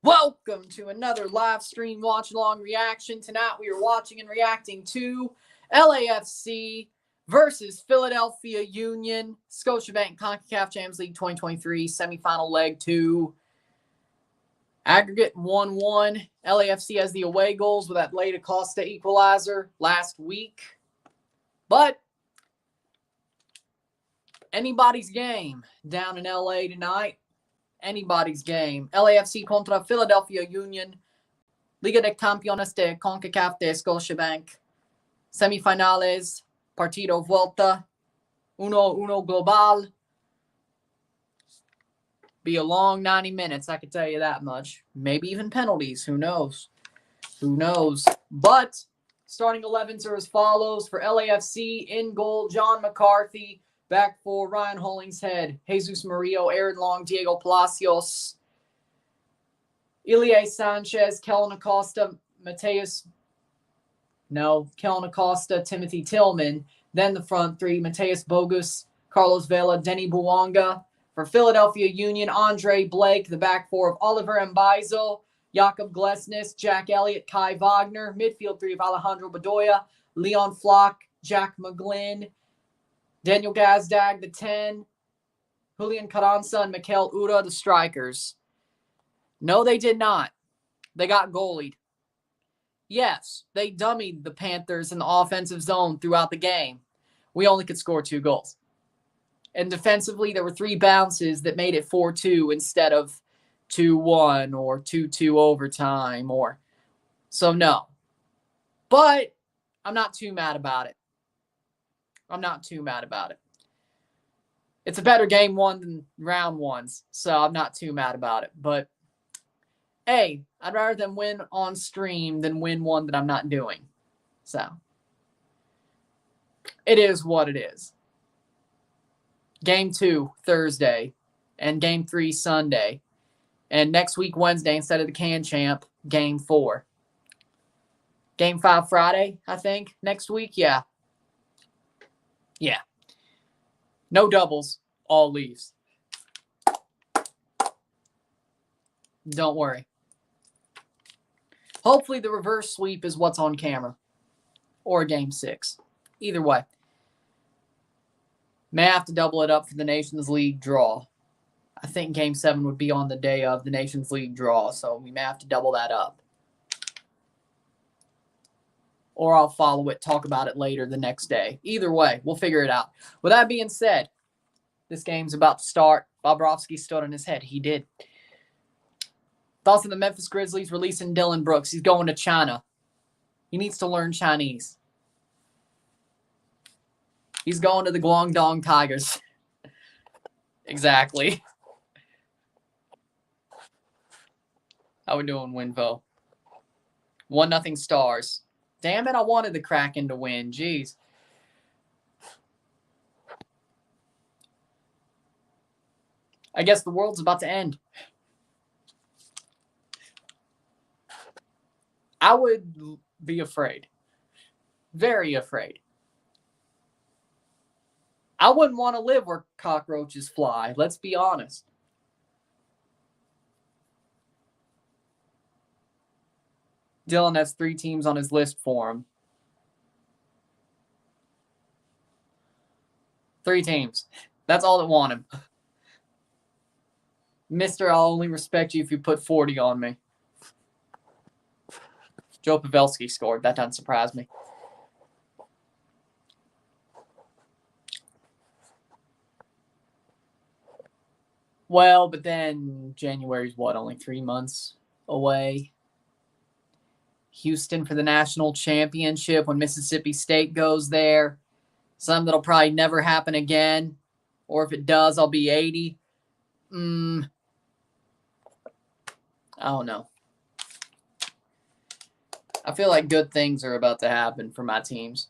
Welcome to another live stream watch-along reaction. Tonight we are watching and reacting to LAFC versus Philadelphia Union, Scotiabank Concacaf Champions League 2023 semifinal leg 2. Aggregate 1-1. LAFC has the away goals with that late Acosta equalizer last week. But anybody's game down in LA tonight. Anybody's game. LAFC contra Philadelphia Union. Liga de Campeones de Concacaf de Scotiabank. Semifinales. Partido Vuelta. 1-1 global. Be a long 90 minutes, I can tell you that much. Maybe even penalties. Who knows? Who knows? But starting 11s are as follows. For LAFC, in goal, John McCarthy. Back for Ryan Hollingshead, Jesus Murillo, Aaron Long, Diego Palacios, Ilie Sanchez, Kellen Acosta, Timothy Tillman. Then the front three, Mateus Bogus, Carlos Vela, Denny Bouanga. For Philadelphia Union, Andre Blake. The back four of Oliver Mbaizo, Jakob Glesnes, Jack Elliott, Kai Wagner. Midfield three of Alejandro Bedoya, Leon Flock, Jack McGlynn, Daniel Gazdag, the 10, Julian Carranza, and Mikel Ura, the strikers. No, they did not. They got goalied. Yes, they dummied the Panthers in the offensive zone throughout the game. We only could score 2 goals. And defensively, there were 3 bounces that made it 4-2 instead of 2-1 or 2-2 overtime. So, no. But I'm not too mad about it. It's a better game 1 than round 1s, so I'm not too mad about it. But, hey, I'd rather them win on stream than win one that I'm not doing. So, it is what it is. Game 2, Thursday, and Game 3, Sunday. And next week, Wednesday, instead of the Can Champ, Game 4. Game 5, Friday, I think, next week, yeah. Yeah. No doubles, all leaves. Don't worry. Hopefully the reverse sweep is what's on camera. Or Game 6. Either way. May have to double it up for the Nations League draw. I think Game 7 would be on the day of the Nations League draw, so we may have to double that up. Or I'll follow it, talk about it later the next day. Either way, we'll figure it out. With that being said, this game's about to start. Bobrovsky stood on his head. He did. Thoughts on the Memphis Grizzlies releasing Dylan Brooks. He's going to China. He needs to learn Chinese. He's going to the Guangdong Tigers. Exactly. How we doing, Winvo? 1-0 Stars. Damn it, I wanted the Kraken to win. Jeez. I guess the world's about to end. I would be afraid. Very afraid. I wouldn't want to live where cockroaches fly. Let's be honest. Dylan has 3 teams on his list for him. 3 teams. That's all that want him. Mister, I'll only respect you if you put 40 on me. Joe Pavelski scored. That doesn't surprise me. Well, but then January's what? Only 3 months away. Houston for the national championship when Mississippi State goes there. Something that'll probably never happen again. Or if it does, I'll be 80. I don't know. I feel like good things are about to happen for my teams.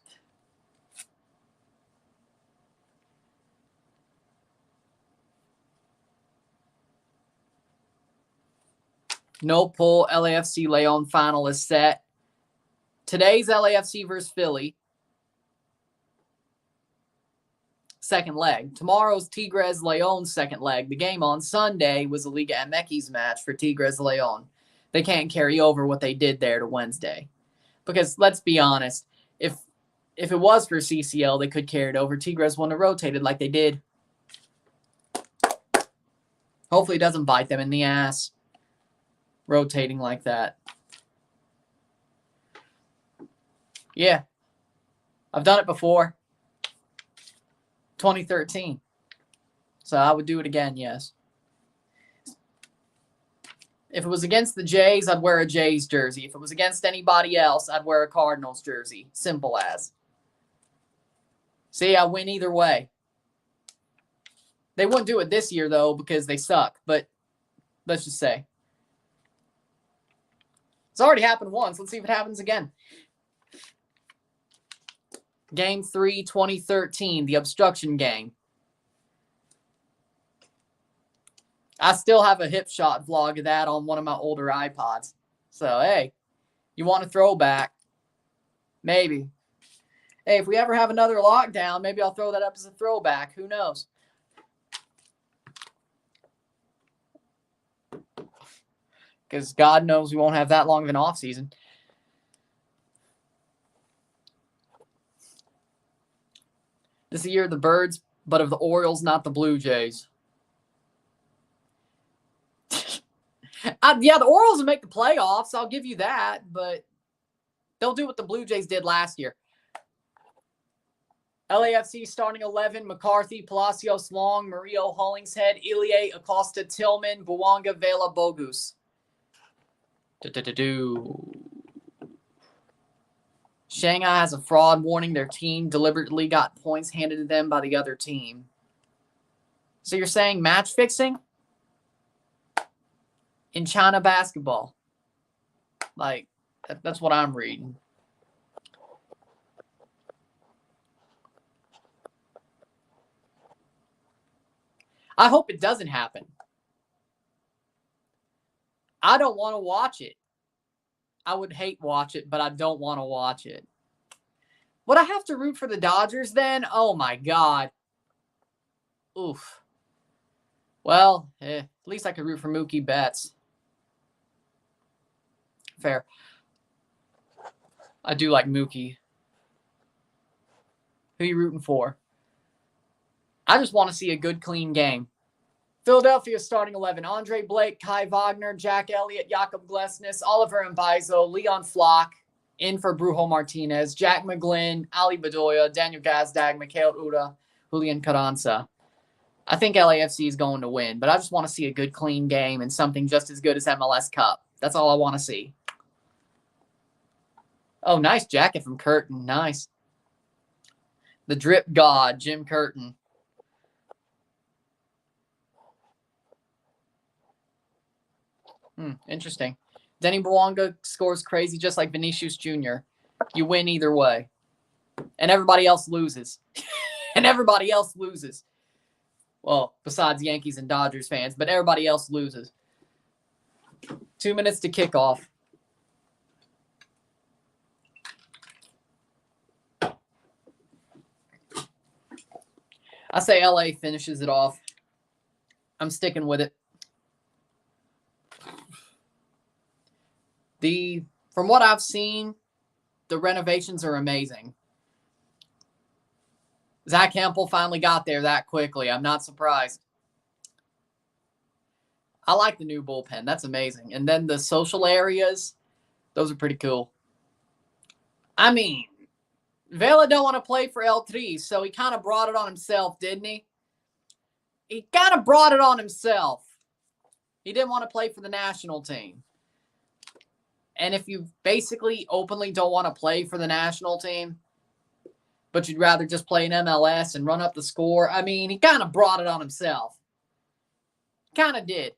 No pull. LAFC Leon final is set. Today's LAFC versus Philly. Second leg. Tomorrow's Tigres Leon second leg. The game on Sunday was a Liga MX match for Tigres Leon. they can't carry over what they did there to Wednesday. Because let's be honest, if it was for CCL, they could carry it over. Tigres wouldn't have rotated like they did. Hopefully it doesn't bite them in the ass, rotating like that. Yeah, I've done it before. 2013. So I would do it again, yes. If it was against the Jays, I'd wear a Jays jersey. If it was against anybody else, I'd wear a Cardinals jersey. Simple as. See, I win either way. They wouldn't do it this year, though, because they suck. But let's just say. It's already happened once. Let's see if it happens again. Game 3, 2013, the obstruction game. I still have a hip shot vlog of that on one of my older iPods. So, hey, you want a throwback? Maybe. Hey, if we ever have another lockdown, maybe I'll throw that up as a throwback. Who knows? Because God knows we won't have that long of an off season. This is the year of the Birds, but of the Orioles, not the Blue Jays. Yeah, the Orioles will make the playoffs. I'll give you that, but they'll do what the Blue Jays did last year. LAFC starting 11, McCarthy, Palacios, Long, Murillo, Hollingshead, Ilie, Acosta, Tillman, Buwanga, Vela, Bogus. Shanghai has a fraud warning. Their team deliberately got points handed to them by the other team. So you're saying match fixing? In China basketball. Like, that's what I'm reading. I hope it doesn't happen. I don't want to watch it. I would hate watch it, but I don't want to watch it. Would I have to root for the Dodgers then? Oh, my God. Oof. Well, at least I could root for Mookie Betts. Fair. I do like Mookie. Who you rooting for? I just want to see a good, clean game. Philadelphia starting 11. Andre Blake, Kai Wagner, Jack Elliott, Jakob Glesnes, Oliver Mbaizo, Leon Flock, in for Brujo Martinez, Jack McGlynn, Ali Bedoya, Daniel Gazdag, Mikhail Uda, Julian Carranza. I think LAFC is going to win, but I just want to see a good, clean game and something just as good as MLS Cup. That's all I want to see. Oh, nice jacket from Curtin. Nice. The drip god, Jim Curtin. Interesting. Denny Bouanga scores crazy just like Vinicius Jr. You win either way. And everybody else loses. And everybody else loses. Well, besides Yankees and Dodgers fans, but everybody else loses. 2 minutes to kick off. I say LA finishes it off. I'm sticking with it. From what I've seen, the renovations are amazing. Zach Campbell finally got there that quickly. I'm not surprised. I like the new bullpen. That's amazing. And then the social areas, those are pretty cool. I mean, Vela don't want to play for El Tri, so he kind of brought it on himself, didn't he? He kind of brought it on himself. He didn't want to play for the national team. And if you basically openly don't want to play for the national team, but you'd rather just play in MLS and run up the score, I mean, he kind of brought it on himself. Kind of did.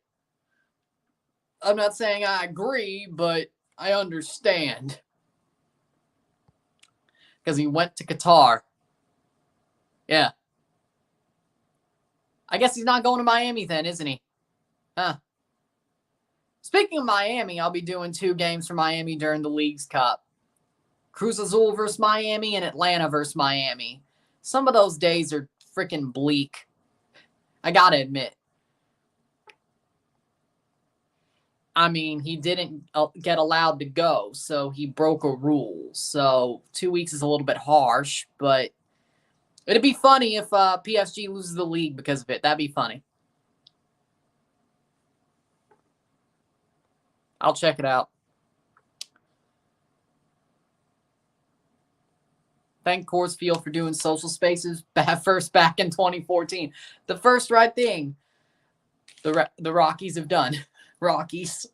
I'm not saying I agree, but I understand. Because he went to Qatar. Yeah. I guess he's not going to Miami then, isn't he? Huh. Speaking of Miami, I'll be doing 2 games for Miami during the Leagues Cup. Cruz Azul versus Miami and Atlanta versus Miami. Some of those days are freaking bleak. I gotta admit. I mean, he didn't get allowed to go, so he broke a rule. So 2 weeks is a little bit harsh, but it'd be funny if PSG loses the league because of it. That'd be funny. I'll check it out. Thank Coors Field for doing social spaces first back in 2014. The first right thing the Rockies have done. Rockies.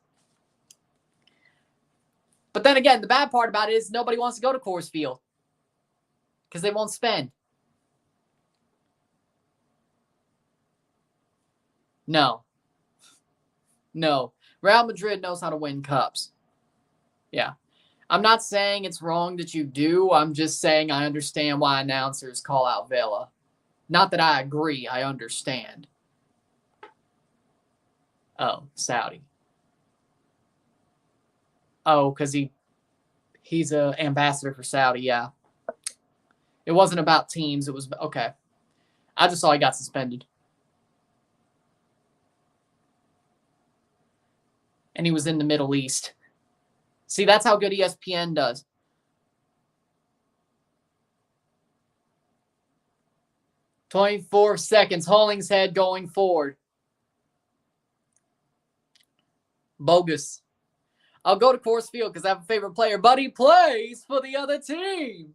But then again, the bad part about it is nobody wants to go to Coors Field because they won't spend. No. Real Madrid knows how to win cups. Yeah. I'm not saying it's wrong that you do. I'm just saying I understand why announcers call out Vela. Not that I agree. I understand. Oh, Saudi. Oh, because he's an ambassador for Saudi, yeah. It wasn't about teams. It was, okay. I just saw he got suspended. And he was in the Middle East. See, that's how good ESPN does. "24 seconds. Hollingshead going forward. Bogus. I'll go to Coors Field because I have a favorite player, but he plays for the other team."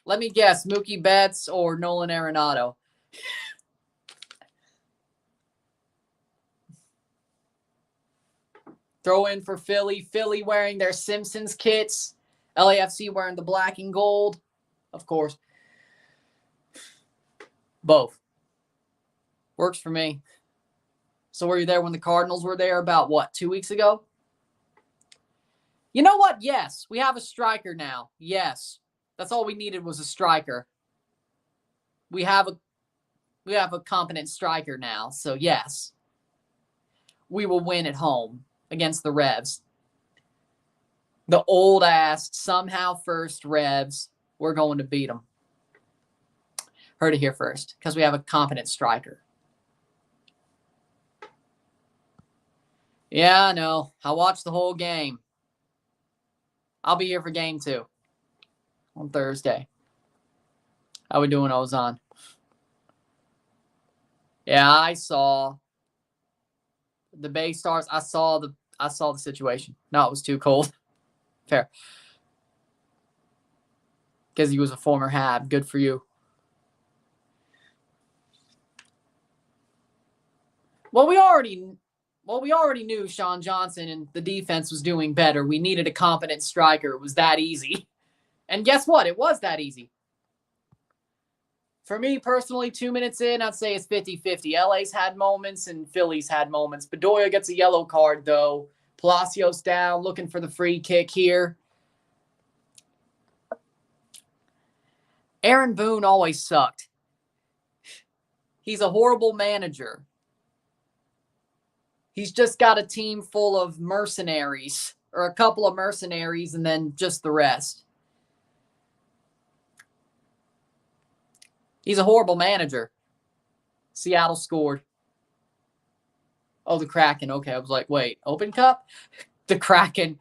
Let me guess, Mookie Betts or Nolan Arenado. Throw in for Philly. Philly wearing their Simpsons kits. LAFC wearing the black and gold. Of course. Both. Works for me. So were you there when the Cardinals were there about, 2 weeks ago? You know what? Yes. We have a striker now. Yes. That's all we needed was a striker. We have a competent striker now. So yes. We will win at home against the Revs. The old ass, somehow first Revs. We're going to beat them. Heard it here first, because we have a competent striker. Yeah, I know. I watched the whole game. I'll be here for game 2 on Thursday. How we doing, Ozan? Yeah, I saw the Bay Stars. I saw the situation. No, it was too cold. Fair. Because he was a former Hab. Good for you. Well, we already knew Sean Johnson and the defense was doing better. We needed a competent striker. It was that easy. And guess what? It was that easy. For me personally, 2 minutes in, I'd say it's 50-50. LA's had moments and Philly's had moments. Bedoya gets a yellow card, though. Palacios down, looking for the free kick here. Aaron Boone always sucked. He's a horrible manager. He's just got a team full of mercenaries, or a couple of mercenaries, and then just the rest. He's a horrible manager. Seattle scored. Oh, the Kraken. Okay, I was like, wait, Open Cup? The Kraken.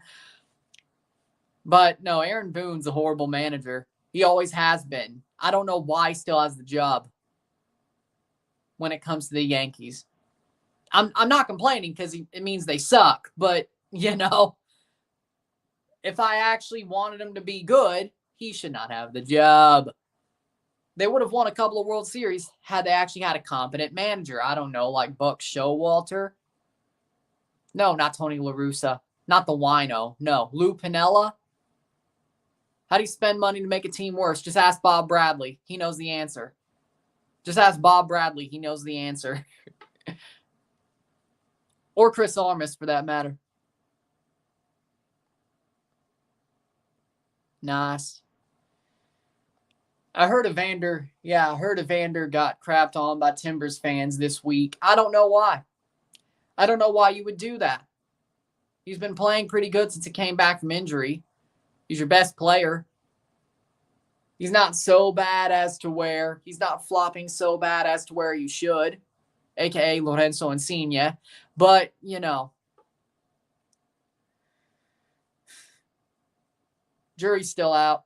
But no, Aaron Boone's a horrible manager. He always has been. I don't know why he still has the job when it comes to the Yankees. I'm not complaining because it means they suck. But, if I actually wanted him to be good, he should not have the job. They would have won a couple of World Series had they actually had a competent manager. I don't know, like Buck Showalter. No, not Tony La Russa. Not the wino. No, Lou Piniella. How do you spend money to make a team worse? Just ask Bob Bradley. He knows the answer. Just ask Bob Bradley. He knows the answer. Or Chris Armas, for that matter. Nice. I heard Evander got crapped on by Timbers fans this week. I don't know why. I don't know why you would do that. He's been playing pretty good since he came back from injury. He's your best player. He's not so bad as to where he's not flopping so bad as to where you should, a.k.a. Lorenzo Insigne. But, Jury's still out.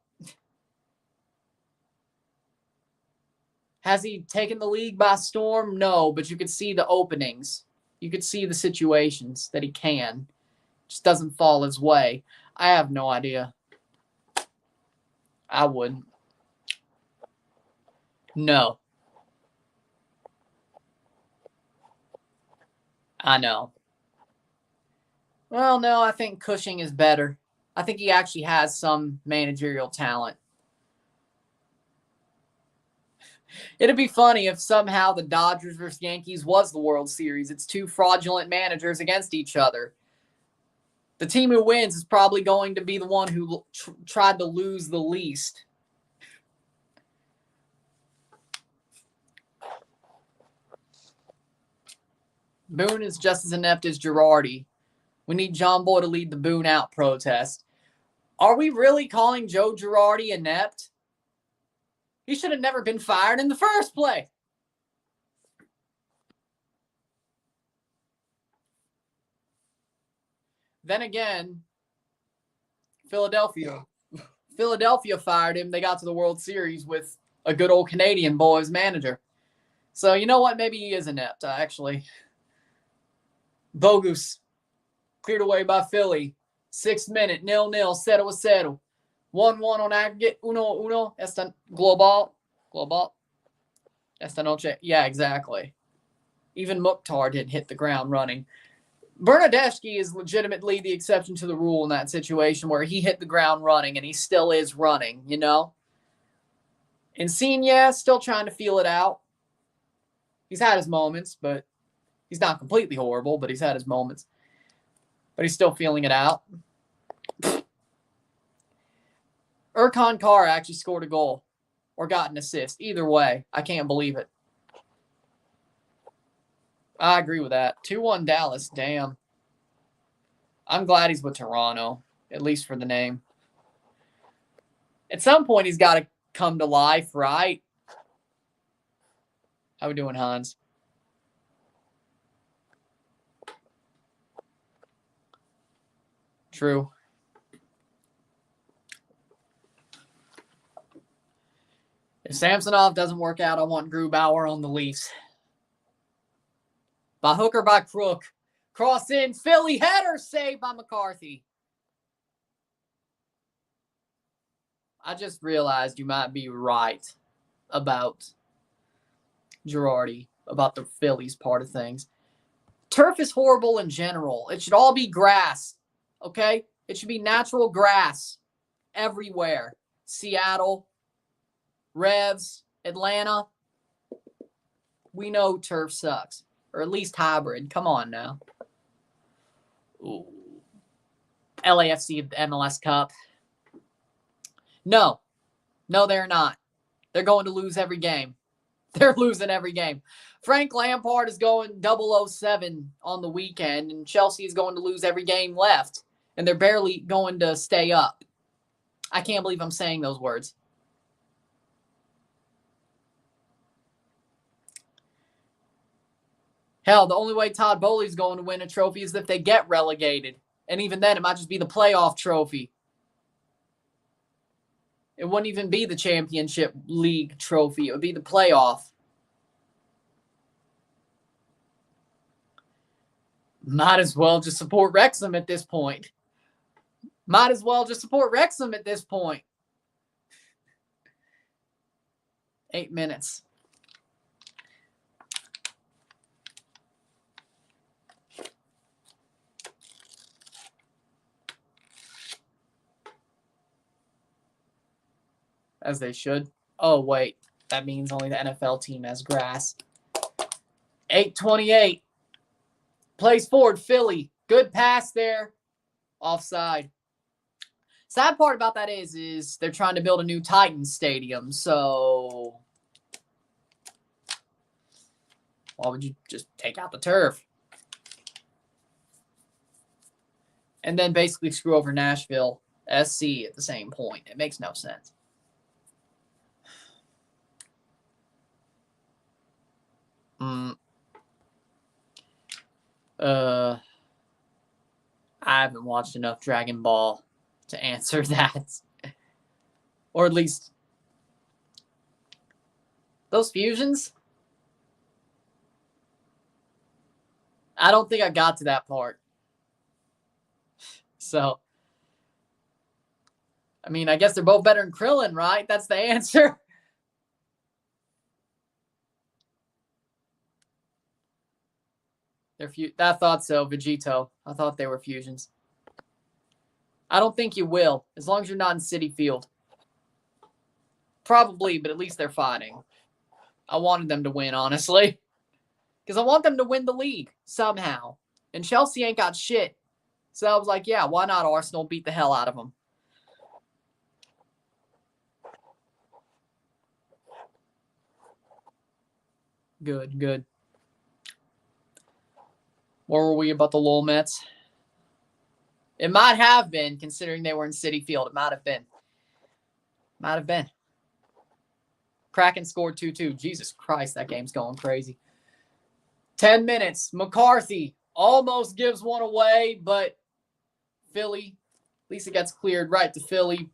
Has he taken the league by storm? No, but you could see the openings. You could see the situations that he can. Just doesn't fall his way. I have no idea. I wouldn't. No. I know. Well, no, I think Cushing is better. I think he actually has some managerial talent. It'd be funny if somehow the Dodgers versus Yankees was the World Series. It's two fraudulent managers against each other. The team who wins is probably going to be the one who tried to lose the least. Boone is just as inept as Girardi. We need John Boy to lead the Boone out protest. Are we really calling Joe Girardi inept? He should have never been fired in the first place. Then again, Philadelphia fired him. They got to the World Series with a good old Canadian boy as manager. So you know what? Maybe he is inept, actually. Bogus cleared away by Philly. 6th minute, 0-0, 0-0. 1-1 on aggregate. 1-1. Esta global. Esta noche. Yeah, exactly. Even Mukhtar didn't hit the ground running. Bernadeschi is legitimately the exception to the rule in that situation where he hit the ground running and he still is running, you know? Insigne, still trying to feel it out. He's had his moments, but he's not completely horrible, but he's had his moments. But he's still feeling it out. Erkan Carr actually scored a goal or got an assist. Either way, I can't believe it. I agree with that. 2-1 Dallas. Damn. I'm glad he's with Toronto, at least for the name. At some point, he's got to come to life, right? How we doing, Hans? True. If Samsonov doesn't work out, I want Grubauer on the Leafs. By hook or by crook. Cross in. Philly header saved by McCarthy. I just realized you might be right about Girardi, about the Phillies part of things. Turf is horrible in general. It should all be grass, okay? It should be natural grass everywhere. Seattle, Revs, Atlanta. We know turf sucks. Or at least hybrid. Come on now. Ooh. LAFC MLS Cup. No, they're not. They're going to lose every game. They're losing every game. Frank Lampard is going 007 on the weekend, and Chelsea is going to lose every game left, and they're barely going to stay up. I can't believe I'm saying those words. Hell, the only way Todd Bowley's going to win a trophy is if they get relegated. And even then, it might just be the playoff trophy. It wouldn't even be the championship league trophy. It would be the playoff. Might as well just support Wrexham at this point. 8 minutes. As they should. Oh, wait. That means only the NFL team has grass. 8:28. Plays forward, Philly. Good pass there. Offside. Sad part about that is they're trying to build a new Titans stadium, so why would you just take out the turf? And then basically screw over Nashville SC at the same point. It makes no sense. I haven't watched enough Dragon Ball to answer that. Or at least those fusions. I don't think I got to that part. So, I mean, I guess they're both better than Krillin, right? That's the answer. I thought so, Vegito. I thought they were fusions. I don't think you will, as long as you're not in Citi Field. Probably, but at least they're fighting. I wanted them to win, honestly. Because I want them to win the league somehow. And Chelsea ain't got shit. So I was like, yeah, why not Arsenal beat the hell out of them? Good, good. Where were we about the LOL Mets? It might have been, considering they were in Citi Field. It might have been. Might have been. Kraken scored 2-2. Jesus Christ, that game's going crazy. 10 minutes. McCarthy almost gives one away, but Philly, at least it gets cleared right to Philly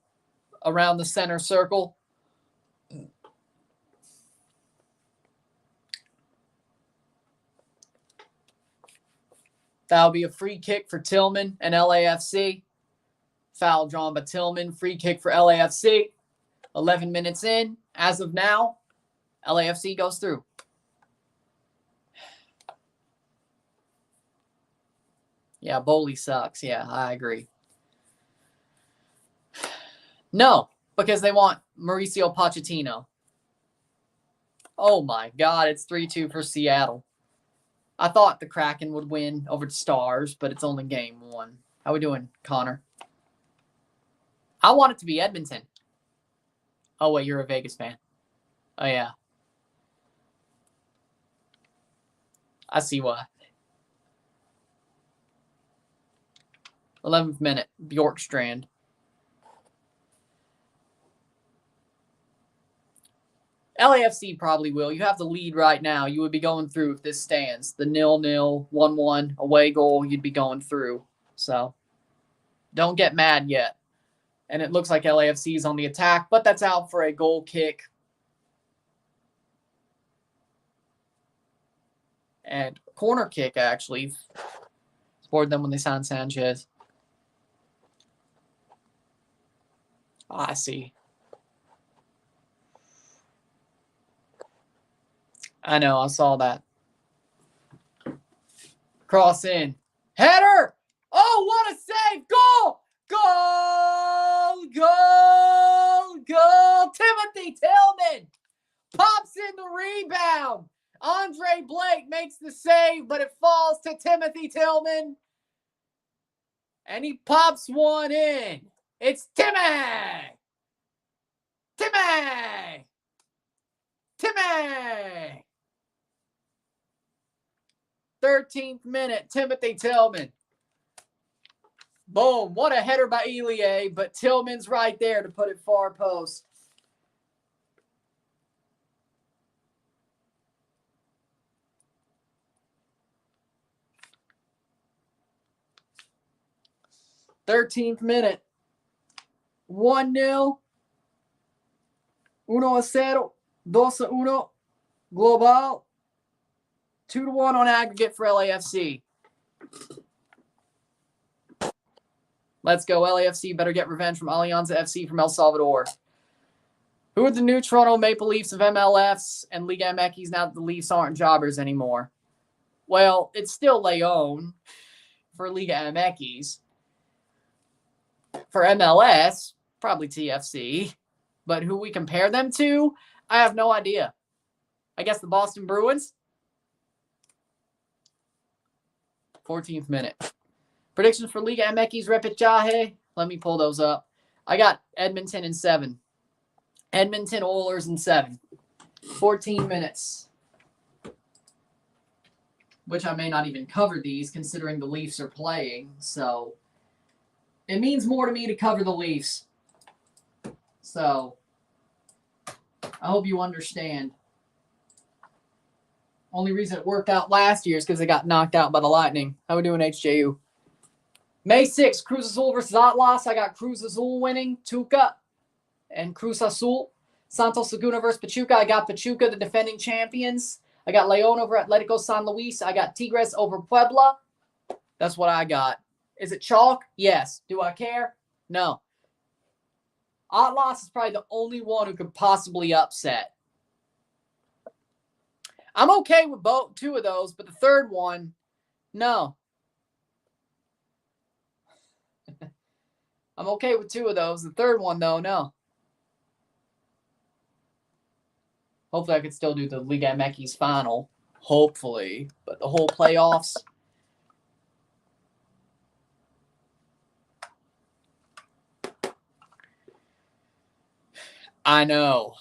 around the center circle. That'll be a free kick for Tillman and LAFC. Foul drawn by Tillman. Free kick for LAFC. 11 minutes in. As of now, LAFC goes through. Yeah, Bowley sucks. Yeah, I agree. No, because they want Mauricio Pochettino. Oh my God, it's 3-2 for Seattle. I thought the Kraken would win over the Stars, but it's only game one. How we doing, Connor? I want it to be Edmonton. Oh, wait, you're a Vegas fan. Oh, yeah. I see why. 11th minute, Bjorkstrand. LAFC probably will. You have the lead right now. You would be going through if this stands. The 0-0, 1-1 away goal, you'd be going through. So don't get mad yet. And it looks like LAFC is on the attack, but that's out for a goal kick. And corner kick, actually. Scored them when they signed Sanchez. Oh, I see. I know, I saw that. Cross in. Header! Oh, what a save! Goal! Goal! Goal! Goal! Timothy Tillman pops in the rebound. Andre Blake makes the save, but it falls to Timothy Tillman. And he pops one in. It's Timmy! Timmy! Timmy! 13th minute, Timothy Tillman. Boom. What a header by Elie, but Tillman's right there to put it far post. Thirteenth minute. 1-0. 1-0. 2-1. Global. 2-1 on aggregate for LAFC. Let's go. LAFC better get revenge from Alianza FC from El Salvador. Who are the new Toronto Maple Leafs of MLFs and Liga MX now that the Leafs aren't jobbers anymore? Well, it's still Leon for Liga MX. For MLS, probably TFC. But who we compare them to, I have no idea. I guess the Boston Bruins. 14th minute. Predictions for Liga MX Repechaje. Let me pull those up. I got Edmonton in 7. Edmonton Oilers in 7. 14 minutes. Which I may not even cover these considering the Leafs are playing. So it means more to me to cover the Leafs. So I hope you understand. Only reason it worked out last year is because they got knocked out by the Lightning. How we doing, HJU? May 6th, Cruz Azul versus Atlas. I got Cruz Azul winning. Tuca. and Cruz Azul. Santos Laguna versus Pachuca. I got Pachuca, the defending champions. I got León over Atlético San Luis. I got Tigres over Puebla. That's what I got. Is it chalk? Yes. Do I care? No. Atlas is probably the only one who could possibly upset. I'm okay with both 2 of those, but the third one, no. I'm okay with 2 of those. The third one, though, no. Hopefully I could still do the Liga MX final. Hopefully. But the whole playoffs. I know.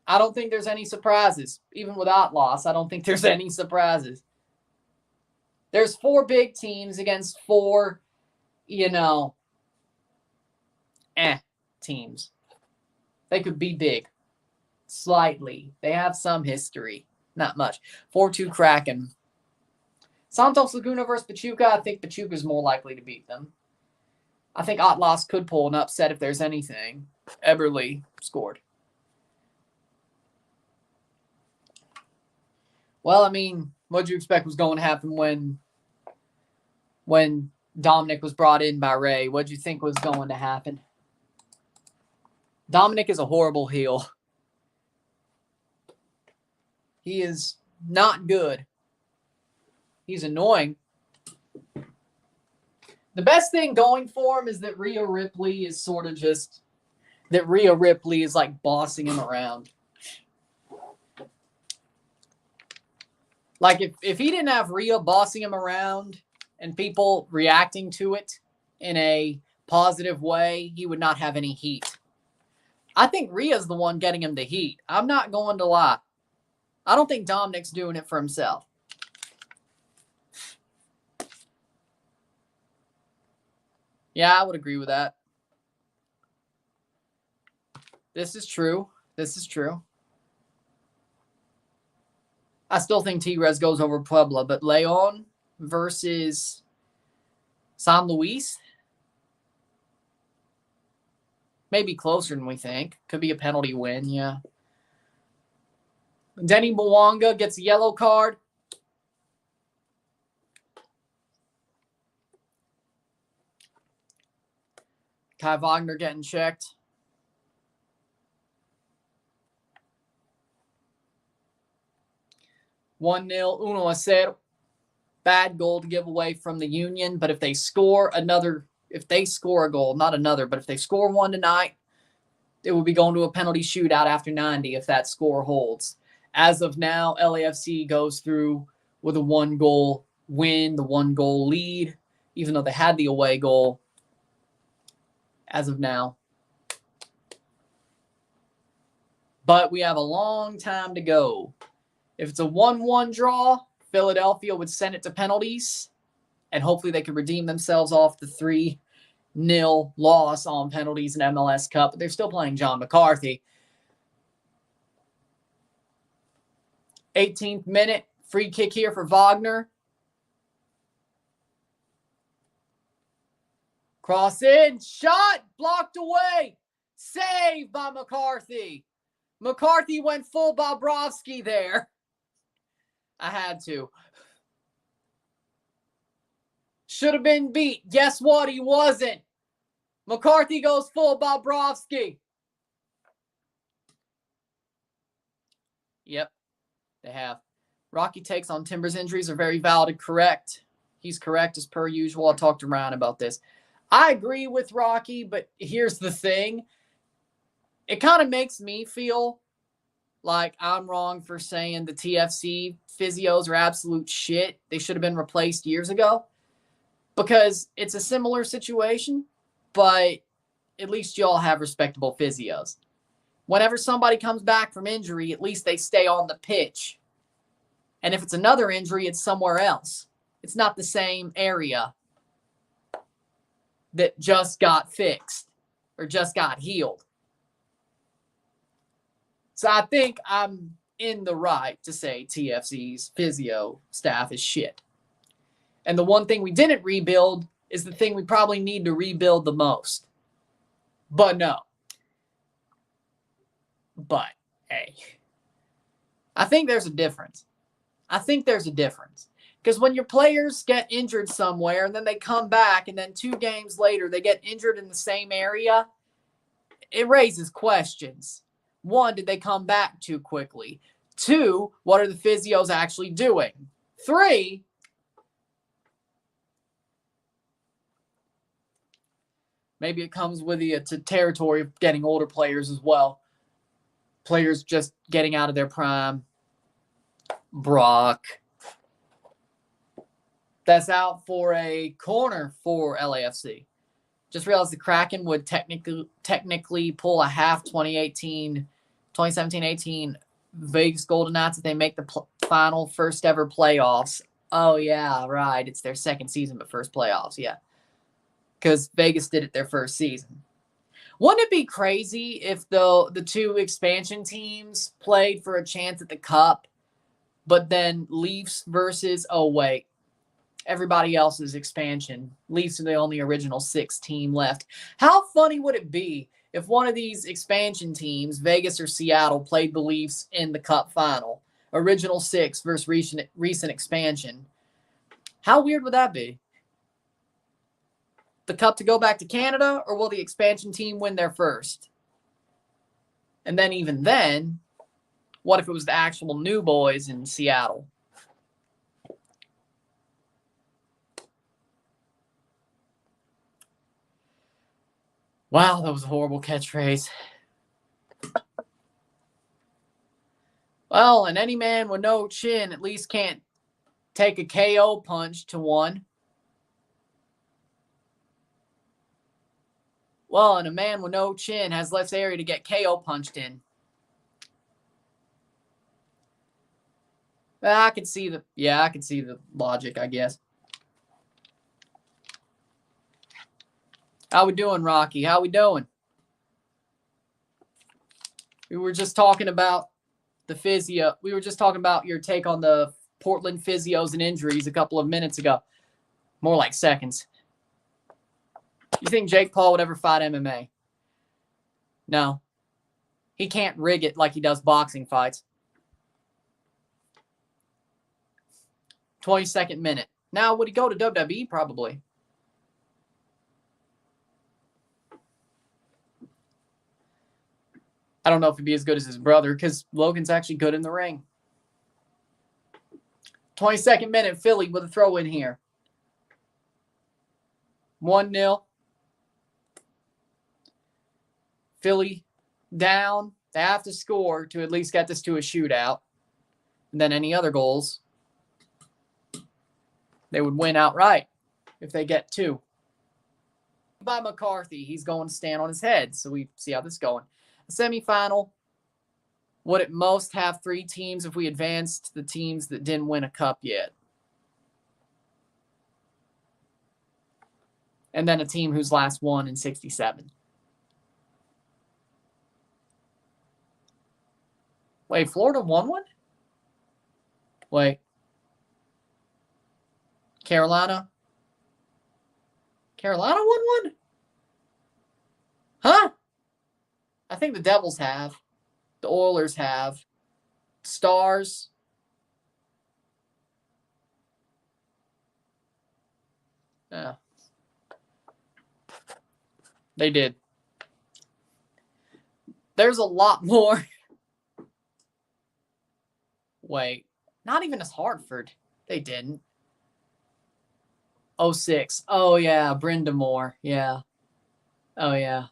I don't think there's any surprises. Even with Atlas, I don't think there's any surprises. There's 4 big teams against 4, teams. They could be big. Slightly. They have some history. Not much. 4-2 Kraken. Santos Laguna versus Pachuca. I think Pachuca's more likely to beat them. I think Atlas could pull an upset if there's anything. Eberle scored. Well, I mean, what did you expect was going to happen when Dominic was brought in by Ray? What did you think was going to happen? Dominic is a horrible heel. He is not good. He's annoying. The best thing going for him is that Rhea Ripley is sort of just... that Rhea Ripley is like bossing him around. Like if he didn't have Rhea bossing him around and people reacting to it in a positive way, he would not have any heat. I think Rhea's the one getting him the heat. I'm not going to lie. I don't think Dominic's doing it for himself. Yeah, I would agree with that. This is true. This is true. I still think Tigres goes over Puebla, but León versus San Luis, maybe closer than we think. Could be a penalty win, yeah. Denny Mwanga gets a yellow card. Kai Wagner getting checked. (1-0) 1-0. Bad goal to give away from the Union, but if they score a goal, not another, but if they score one tonight, it will be going to a penalty shootout after 90 if that score holds. As of now, LAFC goes through with a 1-goal win, the 1-goal lead, even though they had the away goal as of now. But we have a long time to go. If it's a 1-1 draw, Philadelphia would send it to penalties, and hopefully they could redeem themselves off the 3-0 loss on penalties in MLS Cup. But they're still playing John McCarthy. 18th minute, free kick here for Wagner. Cross in, shot, blocked away. Saved by McCarthy. McCarthy went full Bobrovsky there. I had to. Should have been beat. Guess what? He wasn't. McCarthy goes full Bobrovsky. Yep, they have. Rocky takes on Timber's injuries are very valid and correct. He's correct as per usual. I talked to Ryan about this. I agree with Rocky, but here's the thing. It kind of makes me feel like I'm wrong for saying the TFC physios are absolute shit. They should have been replaced years ago. Because it's a similar situation, but at least y'all have respectable physios. Whenever somebody comes back from injury, at least they stay on the pitch. And if it's another injury, it's somewhere else. It's not the same area that just got fixed or just got healed. So I think I'm in the right to say TFC's physio staff is shit. And the one thing we didn't rebuild is the thing we probably need to rebuild the most. But no. But, hey, I think there's a difference. Because when your players get injured somewhere and then they come back and then 2 games later they get injured in the same area, it raises questions. 1, did they come back too quickly? 2, what are the physios actually doing? 3, maybe it comes with the territory of getting older players as well. Players just getting out of their prime. Brock. That's out for a corner for LAFC. Just realized the Kraken would technically pull a half 2017-18 Vegas Golden Knights if they make the final first ever playoffs. Oh, yeah, right. It's their second season, but first playoffs, yeah. Because Vegas did it their first season. Wouldn't it be crazy if the 2 expansion teams played for a chance at the Cup, but then Leafs versus, everybody else's expansion. Leafs are the only original 6 team left. How funny would it be if one of these expansion teams, Vegas or Seattle, played the Leafs in the Cup final? Original 6 versus recent expansion. How weird would that be? The Cup to go back to Canada, or will the expansion team win their first? And then even then, what if it was the actual new boys in Seattle? Wow, that was a horrible catchphrase. Well, and any man with no chin at least can't take a KO punch to one. Well, and a man with no chin has less area to get KO punched in. I can see the logic, I guess. How we doing, Rocky? How we doing? We were just talking about the physio. We were just talking about your take on the Portland physios and injuries a couple of minutes ago. More like seconds. You think Jake Paul would ever fight MMA? No. He can't rig it like he does boxing fights. 22nd minute. Now, would he go to WWE? Probably. I don't know if he'd be as good as his brother because Logan's actually good in the ring. 22nd minute, Philly with a throw in here. 1-0. Philly down. They have to score to at least get this to a shootout. And then any other goals, they would win outright if they get 2. By McCarthy, he's going to stand on his head. So we see how this is going. A semifinal would at most have 3 teams if we advanced the teams that didn't win a cup yet. And then a team whose last won in 67. Wait, Florida won one? Wait. Carolina? Carolina won one? Huh? I think the Devils have. The Oilers have. Stars. Yeah. They did. There's a lot more. Wait. Not even as Hartford. They didn't. 06. Oh, yeah. Brenda Moore. Yeah. Oh, yeah.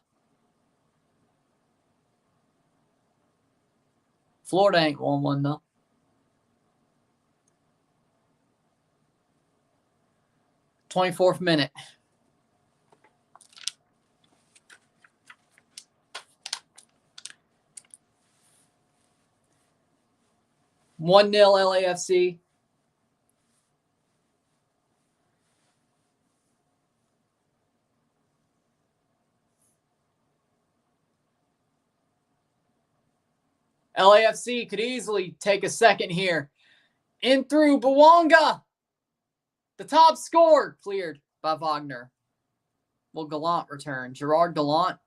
Florida ain't won one, though. '24th minute. One 0 LAFC. LAFC could easily take a second here. In through Bouanga. The top score cleared by Wagner. Will Gallant return? Gerard Gallant.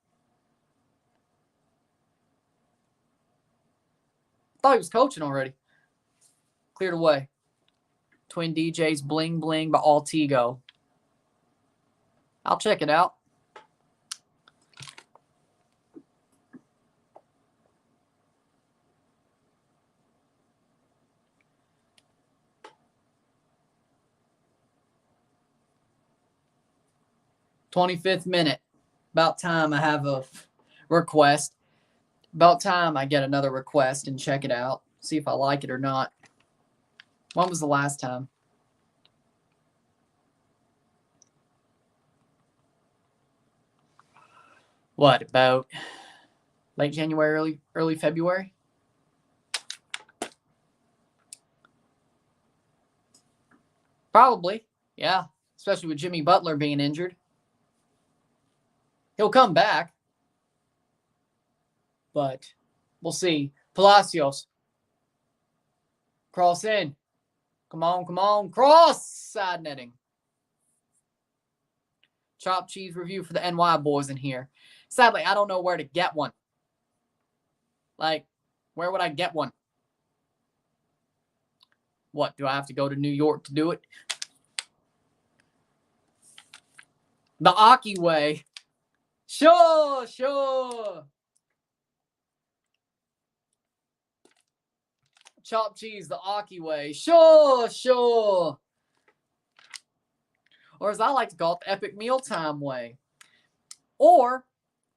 Thought he was coaching already. Cleared away. Twin DJs, Bling Bling by Altigo. I'll check it out. '25th minute. About time I have a request. About time I get another request and check it out. See if I like it or not. When was the last time? What, about late January, early February? Probably, yeah. Especially with Jimmy Butler being injured. He'll come back. But we'll see. Palacios. Cross in. Come on, come on. Cross! Side netting. Chopped cheese review for the NY boys in here. Sadly, I don't know where to get one. Like, where would I get one? What, do I have to go to New York to do it? The Aki way. Sure, sure. Chopped cheese the Aki way. Sure, sure. Or as I like to call it, the epic mealtime way. Or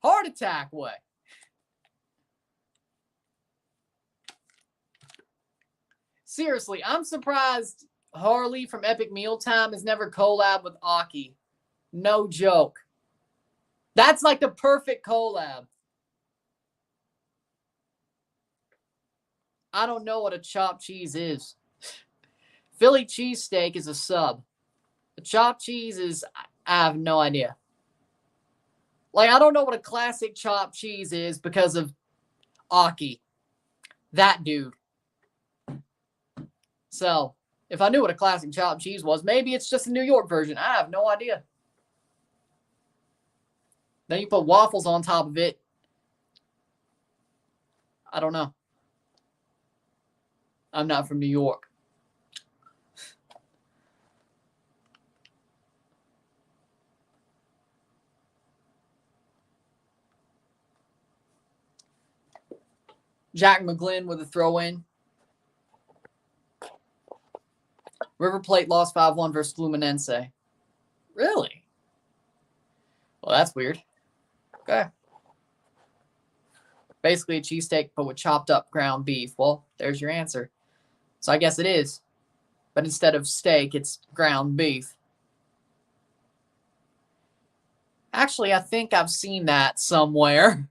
heart attack way. Seriously, I'm surprised Harley from Epic Mealtime has never collabed with Aki. No joke. That's like the perfect collab. I don't know what a chopped cheese is. Philly cheesesteak is a sub. The chopped cheese is, I have no idea. Like, I don't know what a classic chopped cheese is because of Aki. That dude. So, if I knew what a classic chopped cheese was, maybe it's just a New York version. I have no idea. Then you put waffles on top of it. I don't know. I'm not from New York. Jack McGlynn with a throw-in. River Plate lost 5-1 versus Fluminense. Really? Well, that's weird. Okay. Basically a cheesesteak, but with chopped up ground beef. Well, there's your answer. So I guess it is. But instead of steak, it's ground beef. Actually, I think I've seen that somewhere.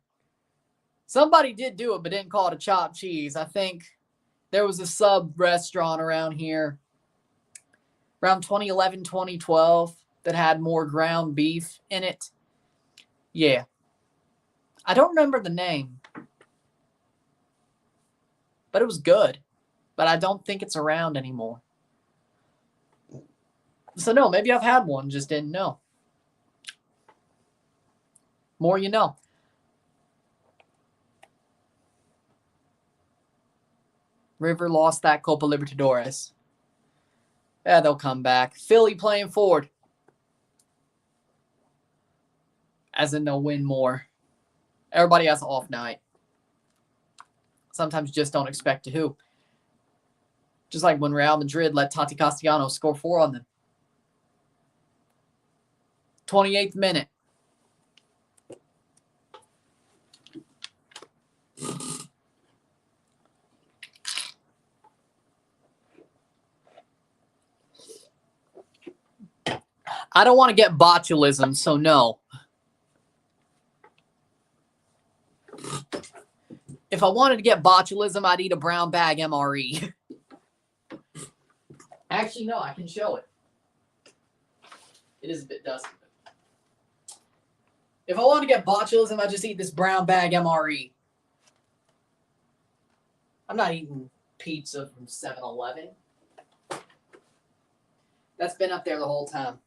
Somebody did do it, but didn't call it a chopped cheese. I think there was a sub restaurant around here around 2011, 2012 that had more ground beef in it. Yeah. I don't remember the name. But it was good. But I don't think it's around anymore. So no, maybe I've had one, just didn't know. More you know. River lost that Copa Libertadores. Yeah, they'll come back. Philly playing forward. As in they'll win more. Everybody has an off night. Sometimes you just don't expect to who. Just like when Real Madrid let Tati Castellanos score 4 on them. 28th minute. I don't want to get botulism, so no. If I wanted to get botulism, I'd eat a brown bag MRE. Actually, no, I can show it. It is a bit dusty. If I want to get botulism, I just eat this brown bag MRE. I'm not eating pizza from 7-Eleven. That's been up there the whole time.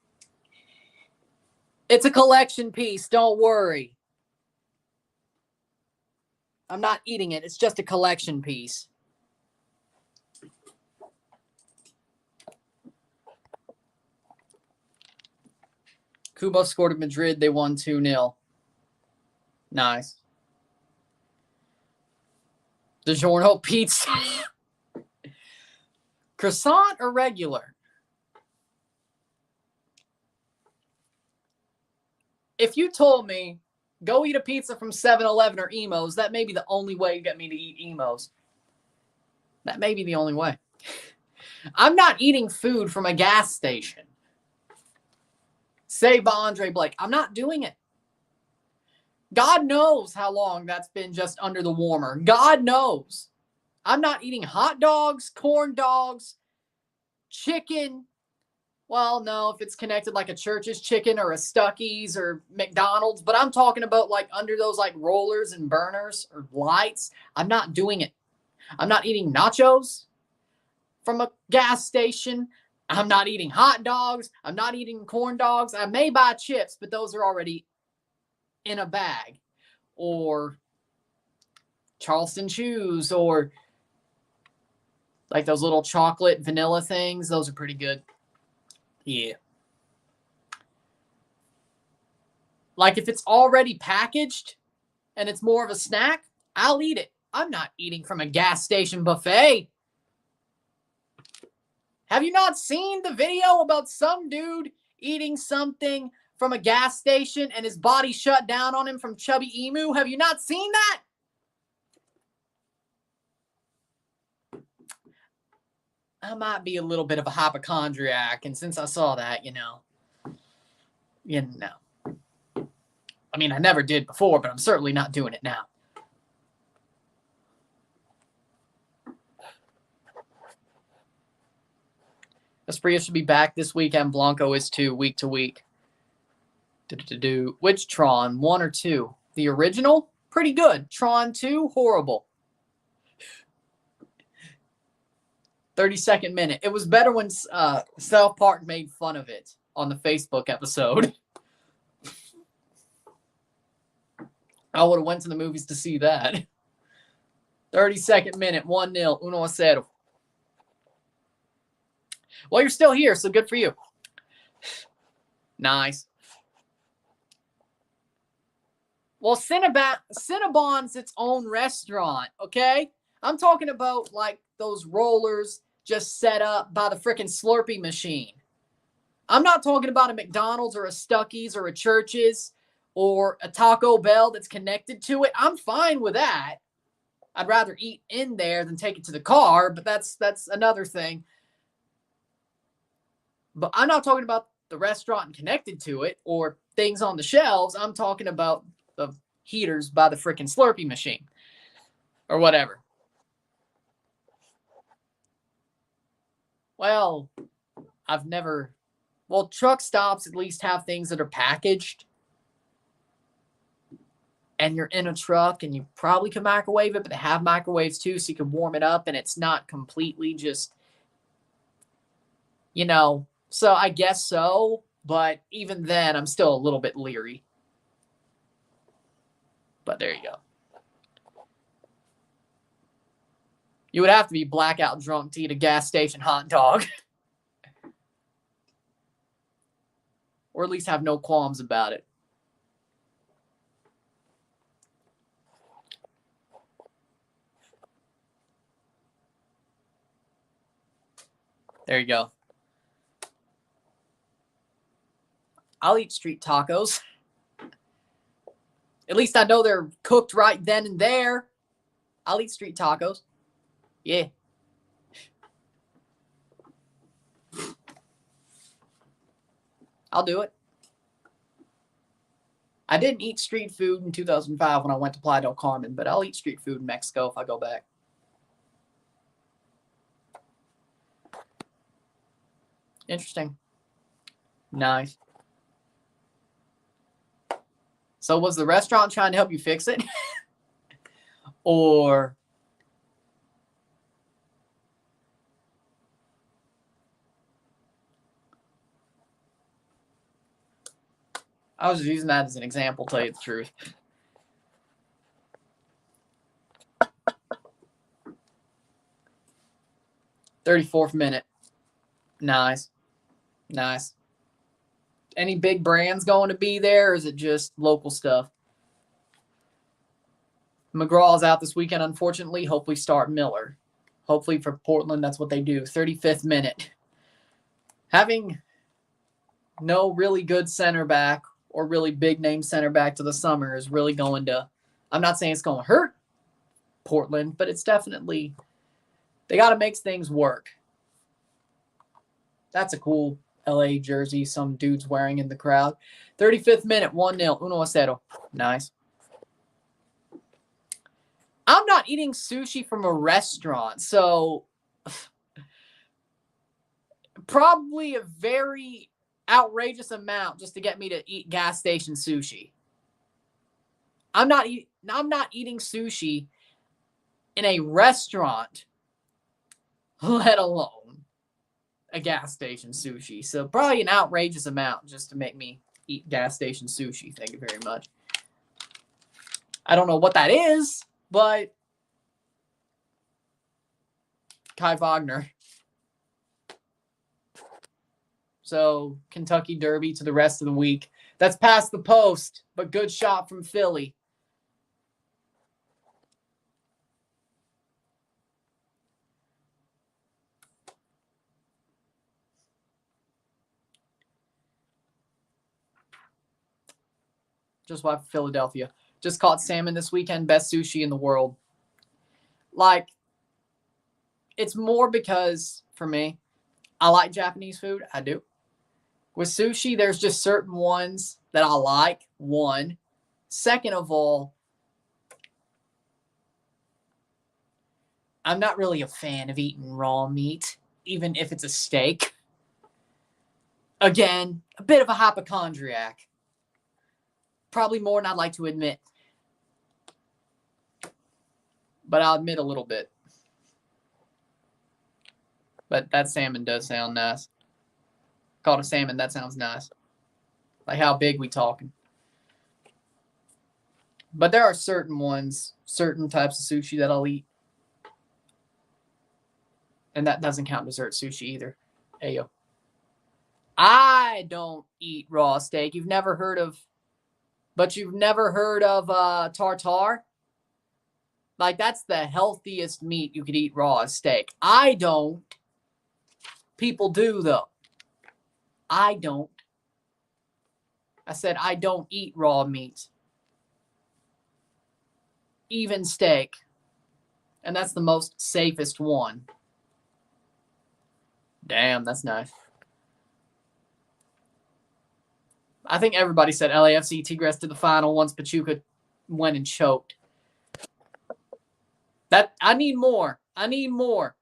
It's a collection piece, don't worry. I'm not eating it, it's just a collection piece. Kubo scored at Madrid. They won 2-0. Nice. DiGiorno pizza. Croissant or regular? If you told me, go eat a pizza from 7-Eleven or Emo's, that may be the only way you get me to eat Emo's. That may be the only way. I'm not eating food from a gas station. Saved by Andre Blake. I'm not doing it. God knows how long that's been just under the warmer. God knows. I'm not eating hot dogs, corn dogs, chicken. Well, no, if it's connected like a Church's chicken or a Stuckey's or McDonald's, but I'm talking about like under those like rollers and burners or lights. I'm not doing it. I'm not eating nachos from a gas station. I'm not eating hot dogs. I'm not eating corn dogs. I may buy chips, but those are already in a bag. Or Charleston Chews, or like those little chocolate vanilla things. Those are pretty good. Yeah. Like if it's already packaged and it's more of a snack, I'll eat it. I'm not eating from a gas station buffet. Have you not seen the video about some dude eating something from a gas station and his body shut down on him from Chubby Emu? Have you not seen that? I might be a little bit of a hypochondriac, and since I saw that, you know. I mean, I never did before, but I'm certainly not doing it now. Espria should be back this weekend. Blanco is too, week to week. Which Tron? 1 or 2? The original? Pretty good. Tron 2? Horrible. 32nd minute. It was better when South Park made fun of it on the Facebook episode. I would have went to the movies to see that. 32nd minute, 1-0, 1-0. Well, you're still here, so good for you. Nice. Well, Cinnabon's its own restaurant, okay? I'm talking about like those rollers just set up by the freaking Slurpee machine. I'm not talking about a McDonald's or a Stuckey's or a Church's or a Taco Bell that's connected to it. I'm fine with that. I'd rather eat in there than take it to the car, but that's another thing. But I'm not talking about the restaurant and connected to it or things on the shelves. I'm talking about the heaters by the freaking Slurpee machine or whatever. Well, truck stops at least have things that are packaged. And you're in a truck and you probably can microwave it, but they have microwaves too, so you can warm it up and it's not completely just, so I guess so. But even then, I'm still a little bit leery. But there you go. You would have to be blackout drunk to eat a gas station hot dog. Or at least have no qualms about it. There you go. I'll eat street tacos. At least I know they're cooked right then and there. I'll eat street tacos. Yeah. I'll do it. I didn't eat street food in 2005 when I went to Playa del Carmen, but I'll eat street food in Mexico if I go back. Interesting. Nice. So was the restaurant trying to help you fix it? Or I was just using that as an example, tell you the truth. "34th minute. Nice. Nice. Any big brands going to be there, or is it just local stuff? McGraw's out this weekend, unfortunately. Hopefully start Miller. Hopefully for Portland, that's what they do. 35th minute. Having no really good center back or really big name center back to the summer is really going to, I'm not saying it's going to hurt Portland, but it's definitely, they got to make things work. That's a cool LA jersey some dude's wearing in the crowd. 35th minute, 1-0. 1-0. Nice. I'm not eating sushi from a restaurant, so probably a very outrageous amount just to get me to eat gas station sushi. I'm not eating sushi in a restaurant, let alone a gas station sushi. So probably an outrageous amount just to make me eat gas station sushi. Thank you very much. I don't know what that is, but Kai Wagner. So Kentucky Derby to the rest of the week. That's past the post, but good shot from Philly. Just left Philadelphia. Just caught salmon this weekend. Best sushi in the world. Like, it's more because, for me, I like Japanese food. I do. With sushi, there's just certain ones that I like. One. Second of all, I'm not really a fan of eating raw meat, even if it's a steak. Again, a bit of a hypochondriac. Probably more than I'd like to admit. But I'll admit a little bit. But that salmon does sound nice. Called a salmon, that sounds nice. Like how big we talking. But there are certain ones, certain types of sushi that I'll eat. And that doesn't count dessert sushi either. Ayo. I don't eat raw steak. You've never heard of tartare? Like, that's the healthiest meat you could eat raw as steak. I don't. People do, though. I don't. I said I don't eat raw meat. Even steak. And that's the most safest one. Damn, that's nice. I think everybody said LAFC Tigres to the final once Pachuca went and choked. I need more. I need more.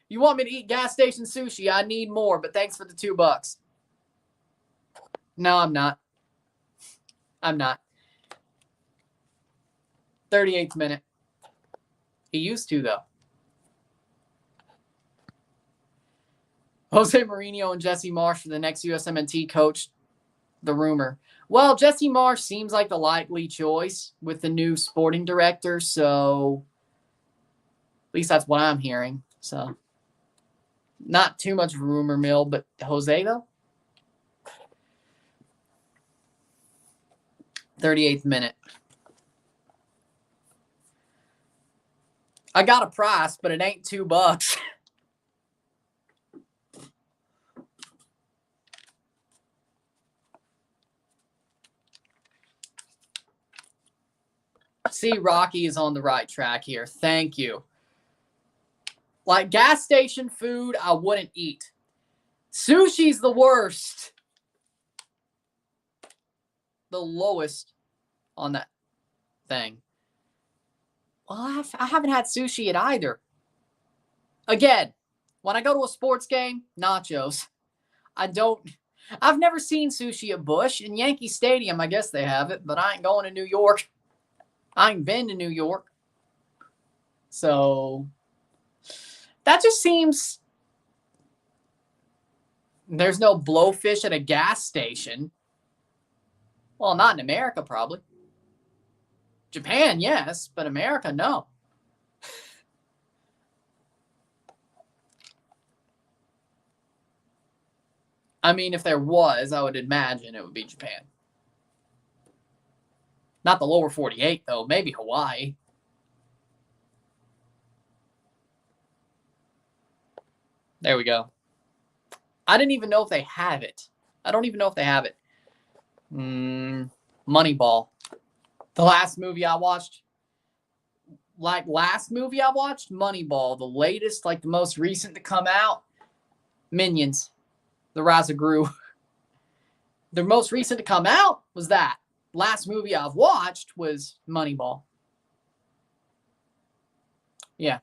You want me to eat gas station sushi? I need more, but thanks for the $2. No, I'm not. I'm not. 38th minute. He used to, though. Jose Mourinho and Jesse Marsch for the next USMNT coach. The rumor. Well, Jesse Marsch seems like the likely choice with the new sporting director, so at least that's what I'm hearing. So not too much rumor mill, but Jose, though? 38th minute. I got a price, but it ain't $2. See, Rocky is on the right track here. Thank you. Like, gas station food, I wouldn't eat. Sushi's the worst. The lowest on that thing. Well, I haven't had sushi at either. Again, when I go to a sports game, nachos. I've never seen sushi at Busch. In Yankee Stadium, I guess they have it, but I ain't going to New York. I ain't been to New York. So that just seems there's no blowfish at a gas station. Well, not in America, probably. Japan, yes, but America, no. I mean, if there was, I would imagine it would be Japan. Not the lower 48, though. Maybe Hawaii. There we go. I didn't even know if they have it. I don't even know if they have it. Moneyball. The last movie I watched. Moneyball. The latest, the most recent to come out. Minions. The Rise of Gru. The most recent to come out was that. Last movie I've watched was Moneyball. Yeah.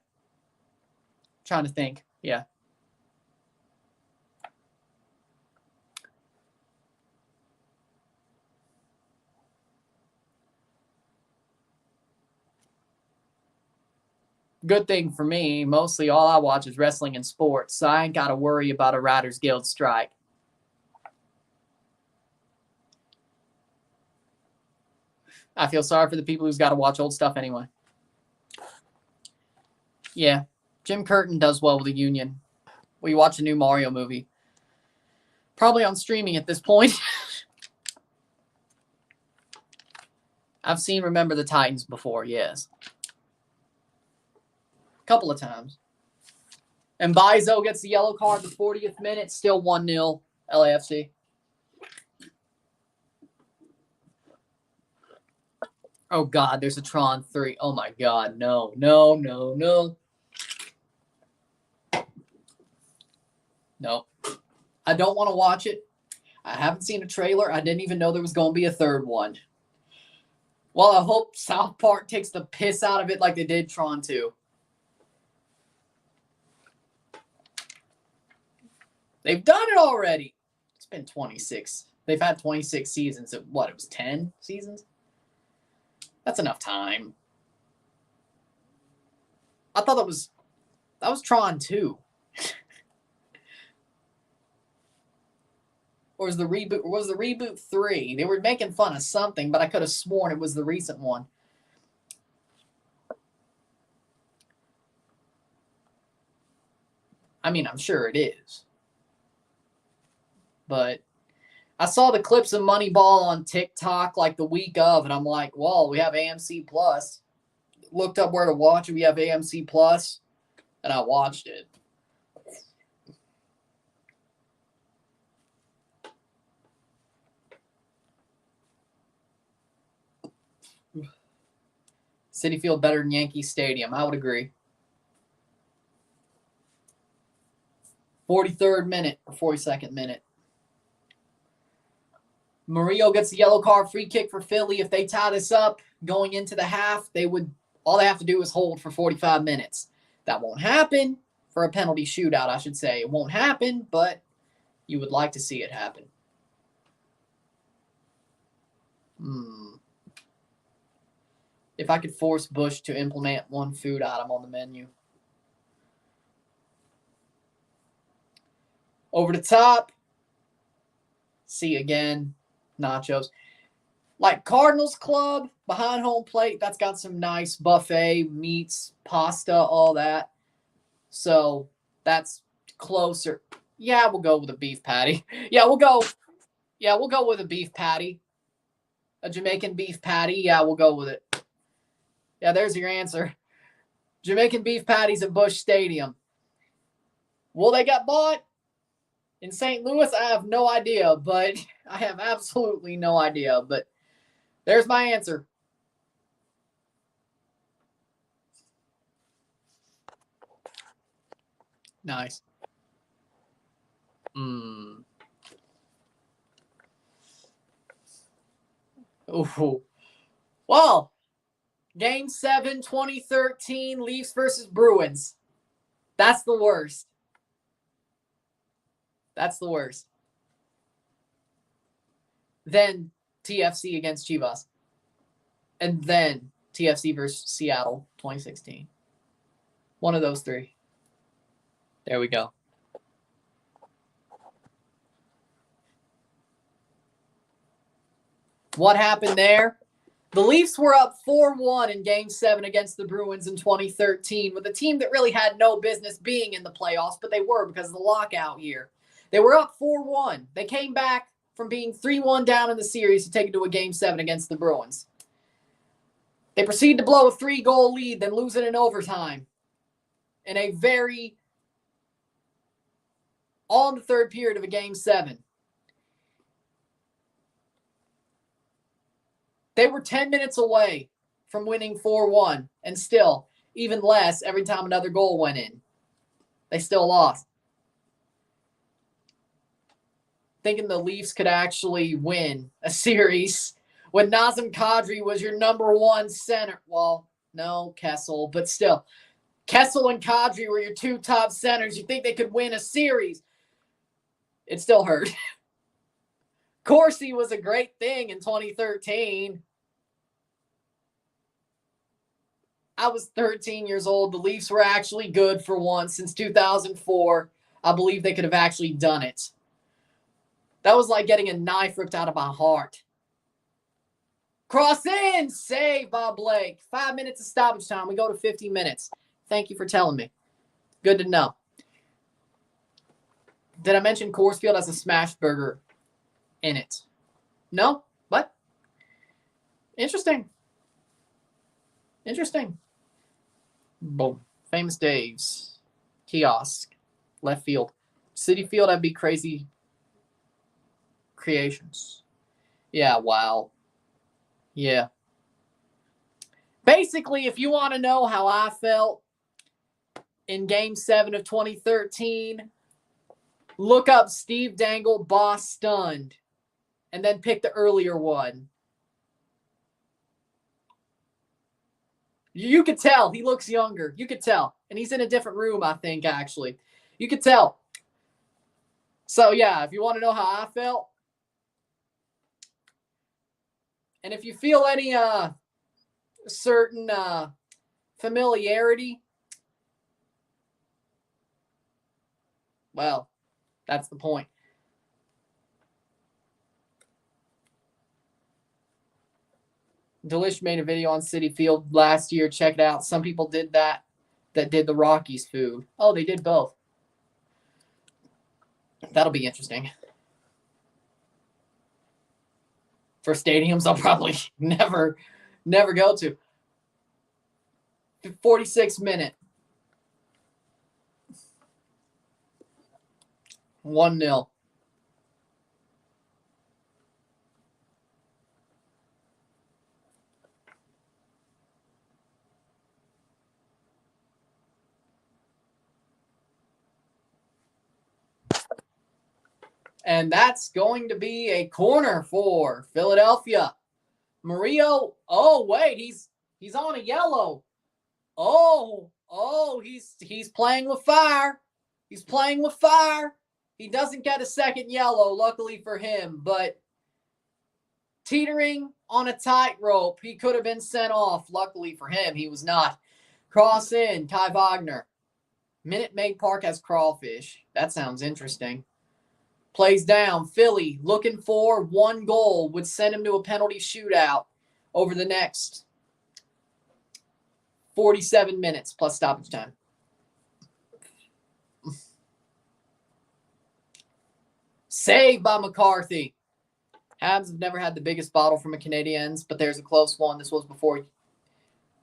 Trying to think. Yeah. Good thing for me, mostly all I watch is wrestling and sports, so I ain't got to worry about a Writers Guild strike. I feel sorry for the people who's got to watch old stuff anyway. Yeah, Jim Curtin does well with the union. We watch a new Mario movie. Probably on streaming at this point. I've seen Remember the Titans before, yes. Couple of times. And Bizo gets the yellow card the 40th minute, still 1-0 LAFC. Oh, God, there's a Tron 3. Oh, my God, no. No. I don't want to watch it. I haven't seen a trailer. I didn't even know there was going to be a third one. Well, I hope South Park takes the piss out of it like they did Tron 2. They've done it already. It's been 26. They've had 26 seasons. It was 10 seasons? That's enough time. I thought that was Tron 2. Or was the reboot 3? They were making fun of something, but I could have sworn it was the recent one. I mean, I'm sure it is. But I saw the clips of Moneyball on TikTok the week of, and I'm like, well, we have AMC Plus. Looked up where to watch it. We have AMC Plus, and I watched it. Citi Field better than Yankee Stadium. I would agree. 43rd minute or 42nd minute. Murillo gets the yellow card, free kick for Philly. If they tie this up going into the half, all they have to do is hold for 45 minutes. That won't happen for a penalty shootout, I should say. It won't happen, but you would like to see it happen. If I could force Bush to implement one food item on the menu. Over the top. See again. Nachos. Cardinals Club, behind home plate, that's got some nice buffet, meats, pasta, all that. So that's closer. Yeah, we'll go with a beef patty. We'll go with a beef patty. A Jamaican beef patty. Yeah, we'll go with it. Yeah, there's your answer. Jamaican beef patties at Busch Stadium. Will they get bought in St. Louis? I have no idea, but I have absolutely no idea. But there's my answer. Nice. Ooh. Well, Game 7, 2013, Leafs versus Bruins. That's the worst. Then TFC against Chivas. And then TFC versus Seattle, 2016. One of those three. There we go. What happened there? The Leafs were up 4-1 in Game 7 against the Bruins in 2013 with a team that really had no business being in the playoffs, but they were because of the lockout year. They were up 4-1. They came back from being 3-1 down in the series to take it to a Game 7 against the Bruins. They proceed to blow a 3-goal lead, then lose it in overtime in a very all in the third period of a Game 7. They were 10 minutes away from winning 4-1, and still, even less every time another goal went in. They still lost. Thinking the Leafs could actually win a series when Nazem Kadri was your number one center. Well, no, Kessel, but still. Kessel and Kadri were your two top centers. You think they could win a series? It still hurt. Corsi was a great thing in 2013. I was 13 years old. The Leafs were actually good for once. Since 2004, I believe they could have actually done it. That was like getting a knife ripped out of my heart. Cross in, save by Blake. 5 minutes of stoppage time. We go to 50 minutes. Thank you for telling me. Good to know. Did I mention Coors Field has a smash burger in it? No? What? Interesting. Boom. Famous Dave's. Kiosk. Left field. City Field, I'd be crazy creations. Yeah, wow. Yeah. Basically, if you want to know how I felt in Game 7 of 2013, look up Steve Dangle, Boss Stunned, and then pick the earlier one. You could tell he looks younger. You could tell. And he's in a different room, I think, actually. You could tell. So, yeah, if you want to know how I felt, and if you feel any certain familiarity, well, that's the point. Delish made a video on City Field last year. Check it out. Some people did that did the Rockies food. Oh, they did both. That'll be interesting. For stadiums I'll probably never go to. 46 minute. 1-0. And that's going to be a corner for Philadelphia. Murillo, oh wait, he's on a yellow. Oh, he's playing with fire. He's playing with fire. He doesn't get a second yellow, luckily for him, but teetering on a tightrope. He could have been sent off. Luckily for him, he was not. Cross in, Kai Wagner. Minute Maid Park has crawfish. That sounds interesting. Plays down. Philly looking for one goal. Would send him to a penalty shootout over the next 47 minutes plus stoppage time. Saved by McCarthy. Habs have never had the biggest bottle from a Canadiens, but there's a close one. This was before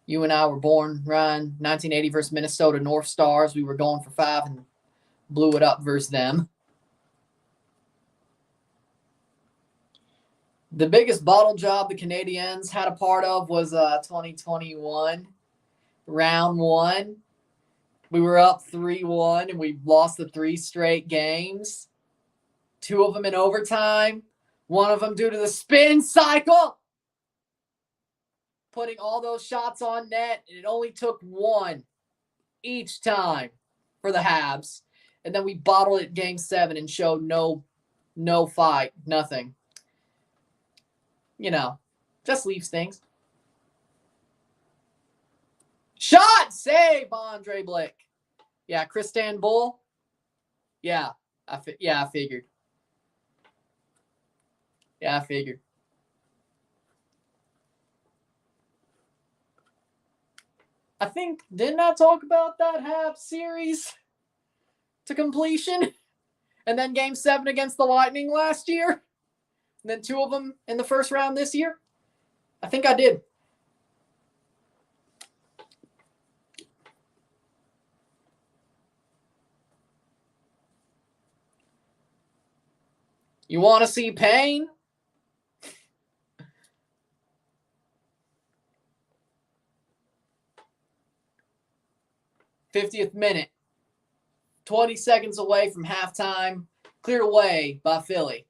you and I were born, Ryan. 1980 versus Minnesota North Stars. We were going for 5 and blew it up versus them. The biggest bottle job the Canadiens had a part of was 2021, round 1. We were up 3-1, and we lost the 3 straight games. 2 of them in overtime. 1 of them due to the spin cycle. Putting all those shots on net, and it only took 1 each time for the Habs. And then we bottled it Game 7 and showed no fight, nothing. You know, just Leafs things. Shot! Save by Andre Blake. Yeah, Kristan Bull. Yeah, I figured. Yeah, I figured. I think, didn't I talk about that Habs series to completion? And then Game 7 against the Lightning last year. And then 2 of them in the first round this year. I think I did. You want to see pain? '50th minute. 20 seconds away from halftime. Cleared away by Philly.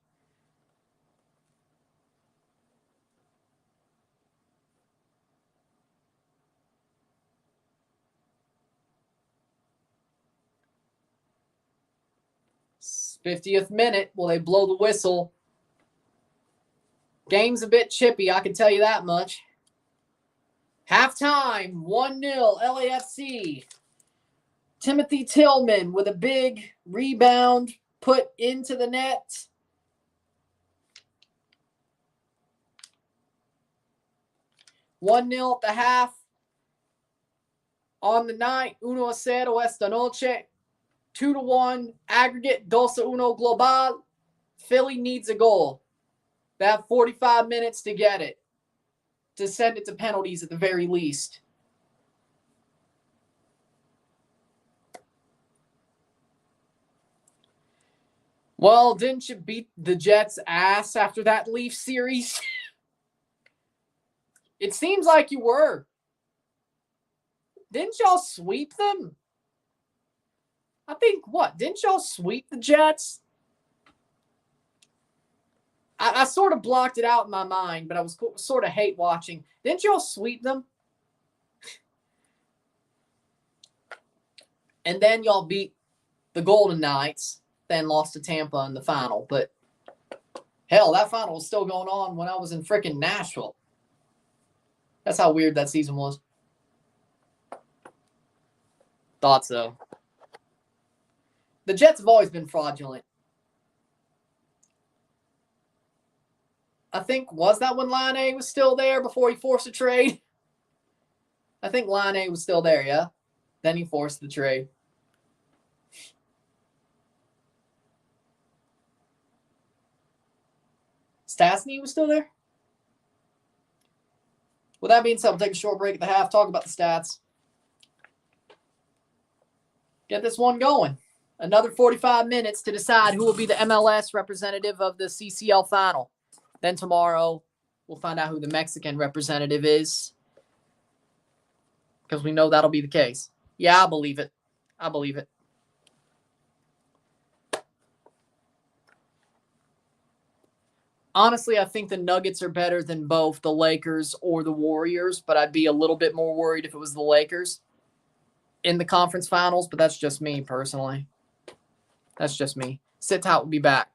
'50th minute. Will they blow the whistle? Game's a bit chippy, I can tell you that much. Halftime, 1-0 LAFC. Timothy Tillman with a big rebound put into the net. (1-0) at the half. On the night, 1-0 esta noche. 2-1 aggregate, 2-1 global. Philly needs a goal. They have 45 minutes to get it, to send it to penalties at the very least. Well, didn't you beat the Jets' ass after that Leaf series? It seems like you were. Didn't y'all sweep them? I think, what? Didn't y'all sweep the Jets? I sort of blocked it out in my mind, but I was sort of hate watching. Didn't y'all sweep them? And then y'all beat the Golden Knights, then lost to Tampa in the final. But hell, that final was still going on when I was in frickin' Nashville. That's how weird that season was. Thought so. The Jets have always been fraudulent. I think, was that when Laine was still there before he forced a trade? I think Laine was still there, yeah? Then he forced the trade. Stastny was still there? With that being said, we'll take a short break at the half, talk about the stats. Get this one going. Another 45 minutes to decide who will be the MLS representative of the CCL final. Then tomorrow, we'll find out who the Mexican representative is. Because we know that'll be the case. Yeah, I believe it. I believe it. Honestly, I think the Nuggets are better than both the Lakers or the Warriors, but I'd be a little bit more worried if it was the Lakers in the conference finals, but that's just me personally. That's just me. Sit tight, we'll be back.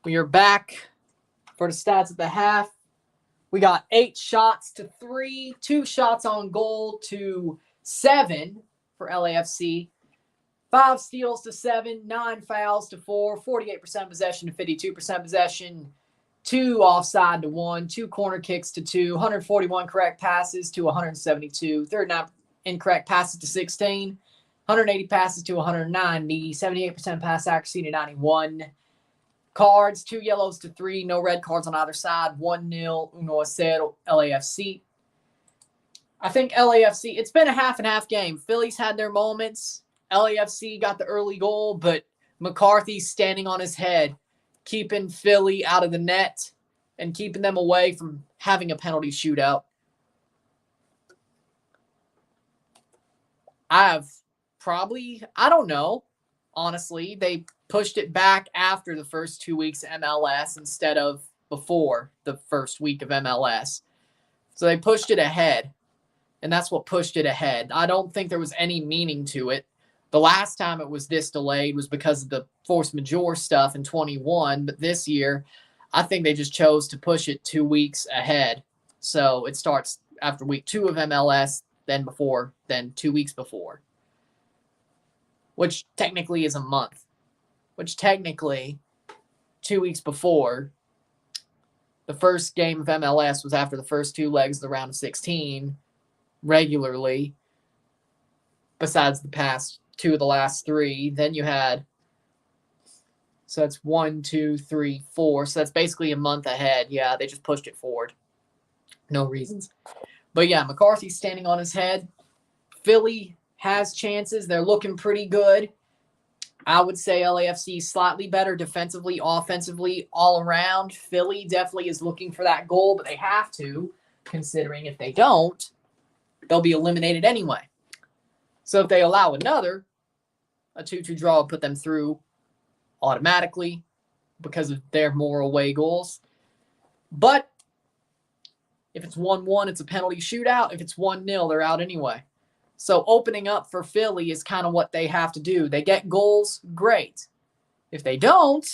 We are back for the stats at the half. We got 8 shots to 3, 2 shots on goal to 7 for LAFC, 5 steals to 7, 9 fouls to 4, 48% possession to 52% possession, 2 offside to 1, 2 corner kicks to 2, 141 correct passes to 172, 39 incorrect passes to 16, 180 passes to 190, 78% pass accuracy to 91. Cards, 2 yellows to 3, no red cards on either side, 1-0, 1-0, LAFC. I think LAFC, it's been a half and half game. Philly's had their moments. LAFC got the early goal, but McCarthy's standing on his head, keeping Philly out of the net and keeping them away from having a penalty shootout. I don't know. Honestly, they pushed it back after the first 2 weeks of MLS instead of before the first week of MLS. So they pushed it ahead, and that's what pushed it ahead. I don't think there was any meaning to it. The last time it was this delayed was because of the force majeure stuff in 21, but this year, I think they just chose to push it 2 weeks ahead. So it starts after week 2 of MLS, then 2 weeks before, which technically is a month, which technically 2 weeks before the first game of MLS was after the first 2 legs of the round of 16 regularly, besides the past 2 of the last 3. Then you had, so that's 1, 2, 3, 4. So that's basically a month ahead. Yeah, they just pushed it forward. No reasons. But yeah, McCarthy's standing on his head. Philly has chances. They're looking pretty good. I would say LAFC slightly better defensively, offensively, all around. Philly definitely is looking for that goal, but they have to, considering if they don't, they'll be eliminated anyway. So if they allow another, a 2-2 draw will put them through automatically because of their more away goals. But if it's 1-1, it's a penalty shootout. If it's 1-0, they're out anyway. So opening up for Philly is kind of what they have to do. They get goals, great. If they don't,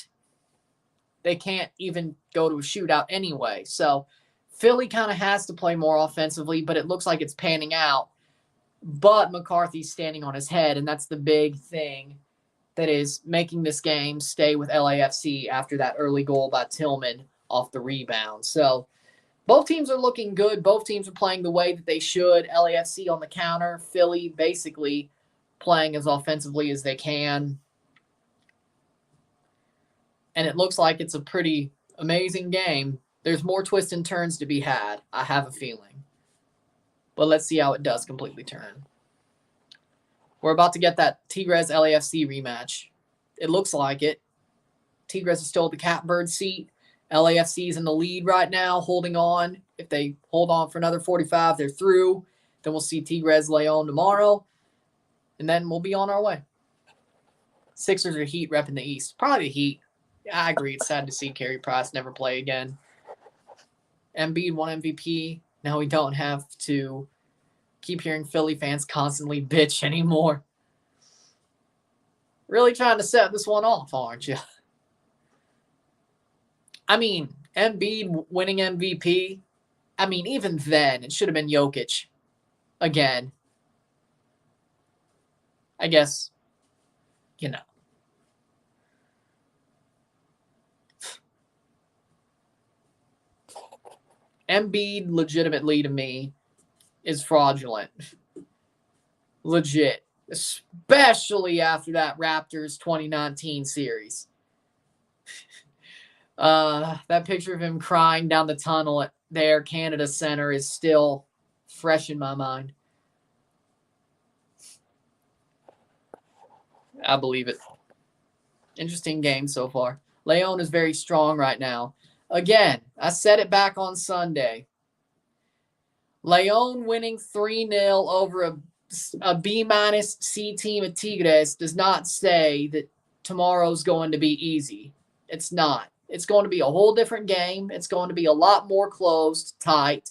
they can't even go to a shootout anyway. So Philly kind of has to play more offensively, but it looks like it's panning out. But McCarthy's standing on his head, and that's the big thing that is making this game stay with LAFC after that early goal by Tillman off the rebound. So both teams are looking good. Both teams are playing the way that they should. LAFC on the counter. Philly basically playing as offensively as they can. And it looks like it's a pretty amazing game. There's more twists and turns to be had, I have a feeling. But let's see how it does completely turn. We're about to get that Tigres LAFC rematch. It looks like it. Tigres is still at the catbird seat. LAFC is in the lead right now, holding on. If they hold on for another 45, they're through. Then we'll see Tigres Leon tomorrow. And then we'll be on our way. Sixers or Heat repping the East. Probably the Heat. Yeah, I agree. It's sad to see Carey Price never play again. Embiid won MVP. Now we don't have to keep hearing Philly fans constantly bitch anymore. Really trying to set this one off, aren't you? I mean, Embiid winning MVP, I mean, even then, it should have been Jokic again. I guess, you know. Embiid, legitimately to me, is fraudulent. Legit. Especially after that Raptors 2019 series. That picture of him crying down the tunnel at the Air Canada Center is still fresh in my mind. I believe it. Interesting game so far. Leon is very strong right now. Again, I said it back on Sunday. Leon winning 3-0 over a B- C team at Tigres does not say that tomorrow's going to be easy. It's not. It's going to be a whole different game. It's going to be a lot more closed, tight.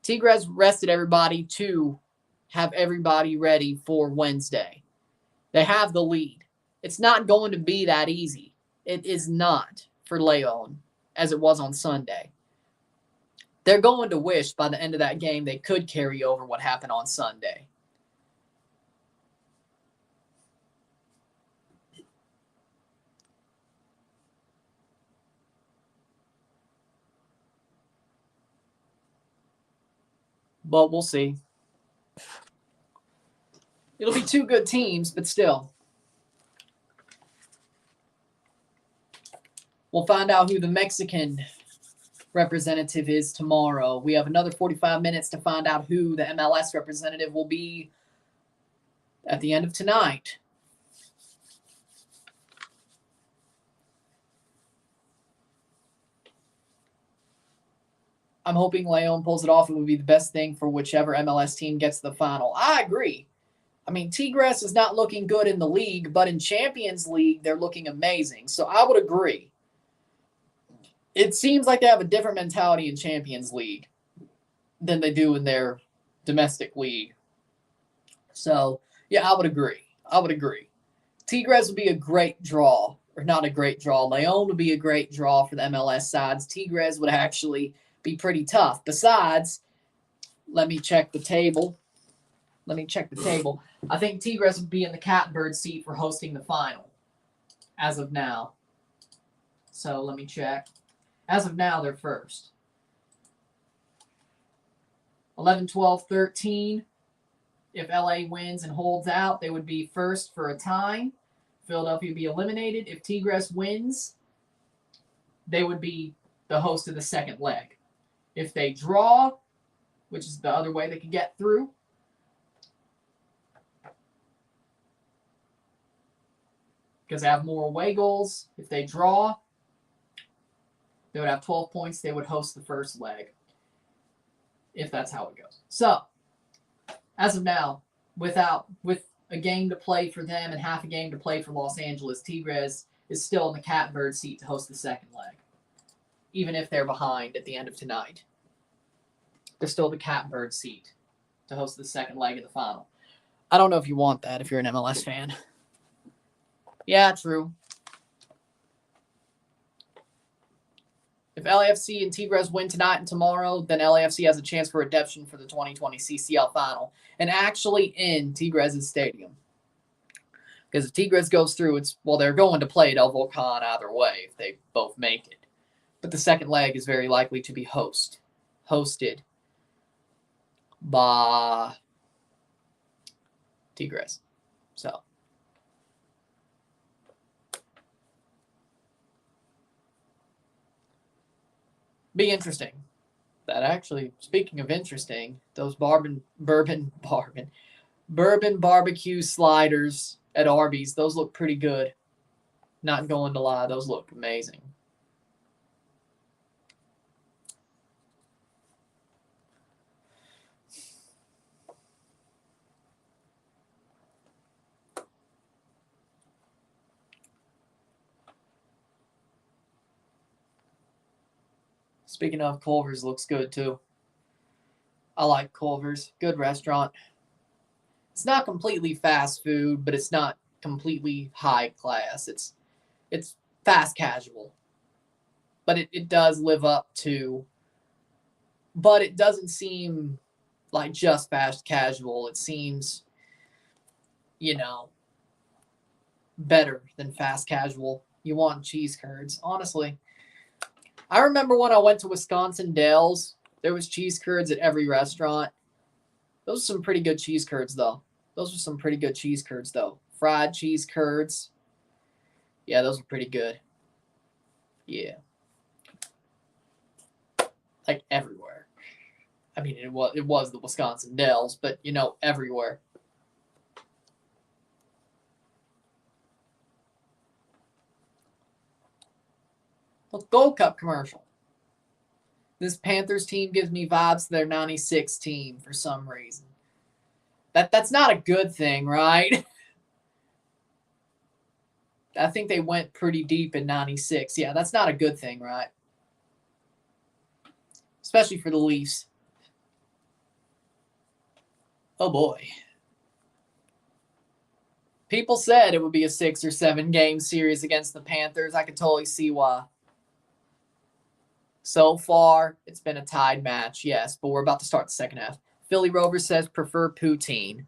Tigres rested everybody to have everybody ready for Wednesday. They have the lead. It's not going to be that easy. It is not for Leon, as it was on Sunday. They're going to wish by the end of that game they could carry over what happened on Sunday. But we'll see. It'll be two good teams, but still. We'll find out who the Mexican representative is tomorrow. We have another 45 minutes to find out who the MLS representative will be at the end of tonight. I'm hoping Leon pulls it off. It would be the best thing for whichever MLS team gets to the final. I agree. I mean, Tigres is not looking good in the league, but in Champions League, they're looking amazing. So I would agree. It seems like they have a different mentality in Champions League than they do in their domestic league. So, yeah, I would agree. Tigres would be a great draw, or not a great draw. Leon would be a great draw for the MLS sides. Tigres would actually be pretty tough. Besides, let me check the table. I think Tigres would be in the catbird seat for hosting the final as of now. So let me check. As of now, they're first. 11, 12, 13. If LA wins and holds out, they would be first for a tie. Philadelphia would be eliminated. If Tigres wins, they would be the host of the second leg. If they draw, which is the other way they could get through, because they have more away goals. If they draw, they would have 12 points. They would host the first leg, if that's how it goes. So, as of now, with a game to play for them and half a game to play for Los Angeles, Tigres is still in the catbird seat to host the second leg, even if they're behind at the end of tonight. They're still the catbird seat to host the second leg of the final. I don't know if you want that if you're an MLS fan. Yeah, true. If LAFC and Tigres win tonight and tomorrow, then LAFC has a chance for redemption for the 2020 CCL final, and actually in Tigres' stadium. Because if Tigres goes through, they're going to play at El Volcan either way if they both make it. But the second leg is very likely to be hosted by Tigres. So. Be interesting. That actually, speaking of interesting, those bourbon barbecue sliders at Arby's, those look pretty good. Not going to lie, those look amazing. Speaking of, Culver's looks good too. I like Culver's. Good restaurant. It's not completely fast food, but it's not completely high class. It's fast casual. But it does live up to, but it doesn't seem like just fast casual. It seems, better than fast casual. You want cheese curds, honestly. I remember when I went to Wisconsin Dells, there was cheese curds at every restaurant. Those are some pretty good cheese curds, though. Fried cheese curds. Yeah, those are pretty good. Yeah. Like everywhere. I mean, it was the Wisconsin Dells, but, everywhere. Well, Gold Cup commercial. This Panthers team gives me vibes to their 96 team for some reason. That's not a good thing, right? I think they went pretty deep in 96. Yeah, that's not a good thing, right? Especially for the Leafs. Oh, boy. People said it would be a 6 or 7 game series against the Panthers. I could totally see why. So far, it's been a tied match, yes, but we're about to start the second half. Philly Rover says prefer poutine.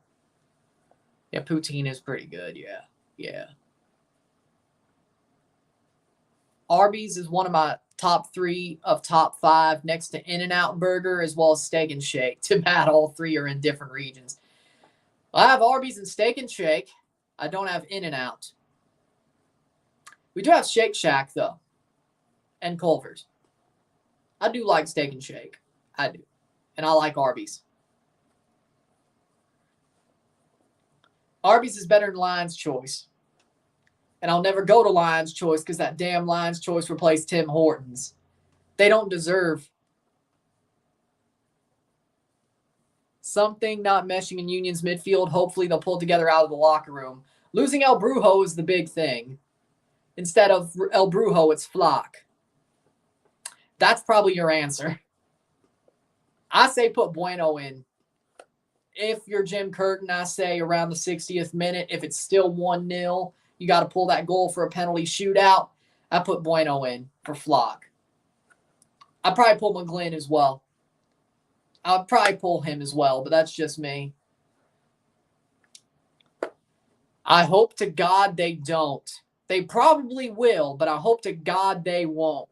Yeah, poutine is pretty good, yeah. Arby's is one of my top 3 of top 5 next to In-N-Out Burger as well as Steak and Shake. Too bad all 3 are in different regions. I have Arby's and Steak and Shake. I don't have In-N-Out. We do have Shake Shack, though, and Culver's. I do like Steak and Shake. I do. And I like Arby's. Arby's is better than Lion's Choice. And I'll never go to Lion's Choice because that damn Lion's Choice replaced Tim Hortons. They don't deserve something not meshing in Union's midfield. Hopefully they'll pull together out of the locker room. Losing El Brujo is the big thing. Instead of El Brujo, it's Flock. That's probably your answer. I say put Bueno in. If you're Jim Curtin, I say around the 60th minute, if it's still 1-0, you got to pull that goal for a penalty shootout. I put Bueno in for Flock. I'd probably pull McGlynn as well. I'd probably pull him as well, but that's just me. I hope to God they don't. They probably will, but I hope to God they won't.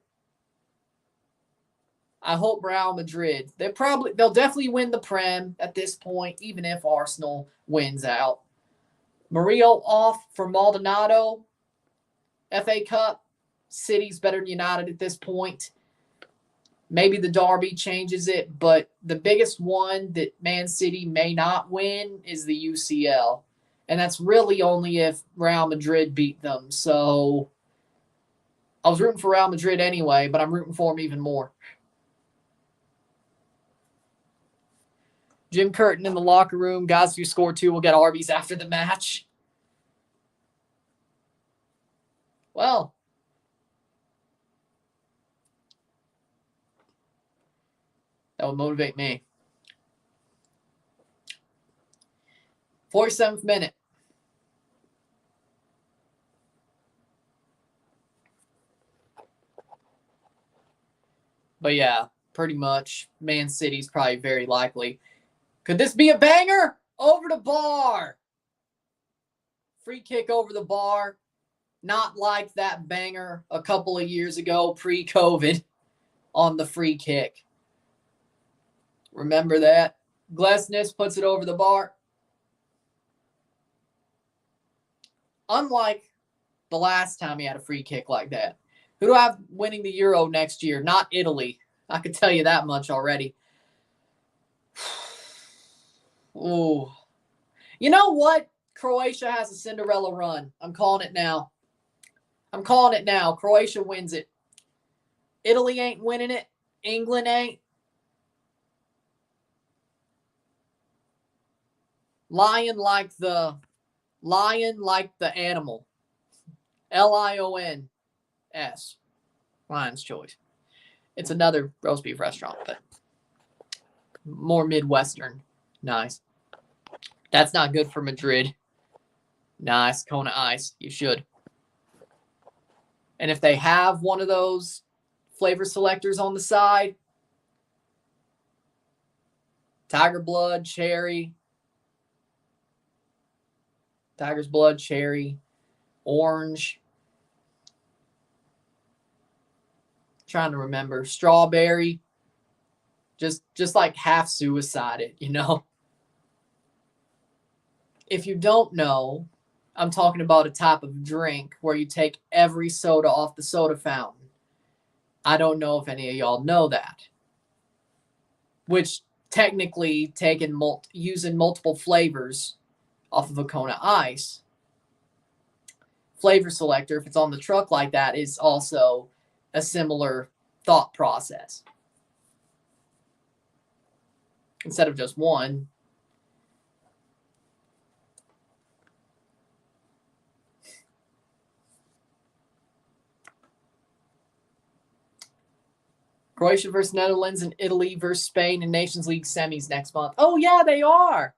I hope Real Madrid. They'll definitely win the Prem at this point, even if Arsenal wins out. Murillo off for Maldonado. FA Cup. City's better than United at this point. Maybe the Derby changes it, but the biggest one that Man City may not win is the UCL. And that's really only if Real Madrid beat them. So I was rooting for Real Madrid anyway, but I'm rooting for them even more. Jim Curtin in the locker room. Guys, if you score 2, we'll get Arby's after the match. Well, that would motivate me. 47th minute. But yeah, pretty much Man City's probably very likely. Could this be a banger? Over the bar. Free kick over the bar. Not like that banger a couple of years ago, pre-COVID, on the free kick. Remember that? Glesnes puts it over the bar. Unlike the last time he had a free kick like that. Who do I have winning the Euro next year? Not Italy. I can tell you that much already. Ooh. You know what? Croatia has a Cinderella run. I'm calling it now. Croatia wins it. Italy ain't winning it. England ain't. Lion like the animal. Lions. Lion's Choice. It's another roast beef restaurant, but more Midwestern. Nice. That's not good for Madrid. Nice. Kona Ice. You should. And if they have one of those flavor selectors on the side, Tiger Blood, Cherry, Tiger's Blood, Cherry, Orange. Trying to remember. Strawberry. Just like half suicided, you know? If you don't know, I'm talking about a type of drink where you take every soda off the soda fountain. I don't know if any of y'all know that. Which technically using multiple flavors off of a Kona Ice. Flavor selector, if it's on the truck like that, is also a similar thought process. Instead of just one. Croatia versus Netherlands and Italy versus Spain in Nations League semis next month. Oh, yeah, they are.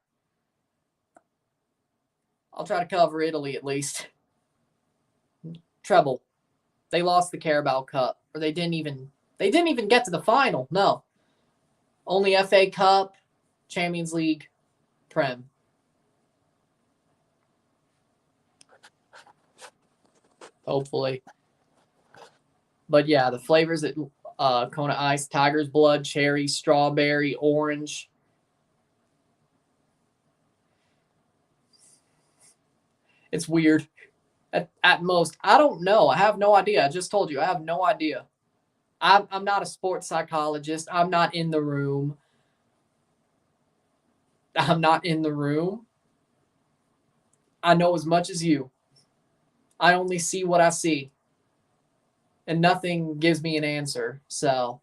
I'll try to cover Italy at least. Treble. They lost the Carabao Cup, or they didn't even get to the final. No. Only FA Cup, Champions League, Prem. Hopefully. But yeah, the flavors at Kona Ice, Tiger's Blood, cherry, strawberry, orange. It's weird. At most, I don't know. I have no idea. I just told you, I have no idea. I'm not a sports psychologist. I'm not in the room. I'm not in the room. I know as much as you. I only see what I see. And nothing gives me an answer. So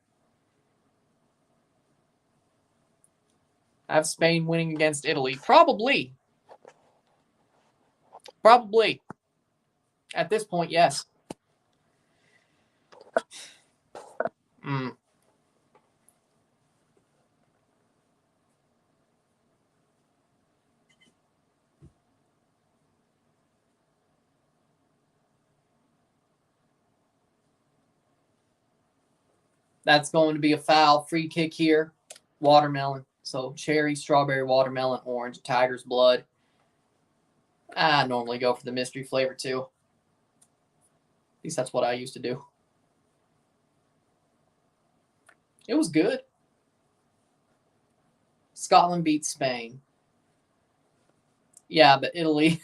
I have Spain winning against Italy. Probably. At this point, yes. That's going to be a foul. Free kick here. Watermelon. So cherry, strawberry, watermelon, orange, Tiger's Blood. I normally go for the mystery flavor too. At least that's what I used to do. It was good. Scotland beats Spain. Yeah, but Italy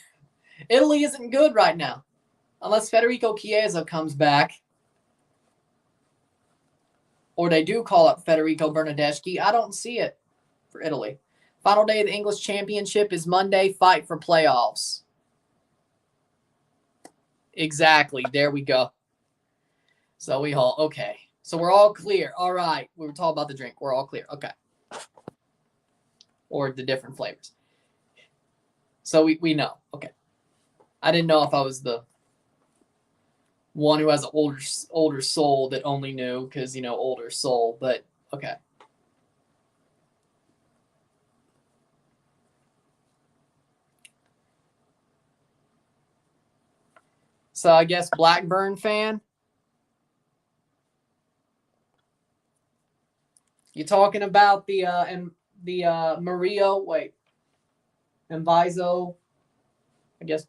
isn't good right now. Unless Federico Chiesa comes back. Or they do call up Federico Bernardeschi. I don't see it for Italy. Final day of the English Championship is Monday. Fight for playoffs. Exactly. There we go. So okay. So we're all clear. All right. We were talking about the drink. We're all clear. Okay. Or the different flavors. So we know. Okay. I didn't know if I was the one who has an older soul that only knew because, older soul. But, okay. So I guess Blackburn fan. You talking about the Murillo? Wait, Mvizo, I guess,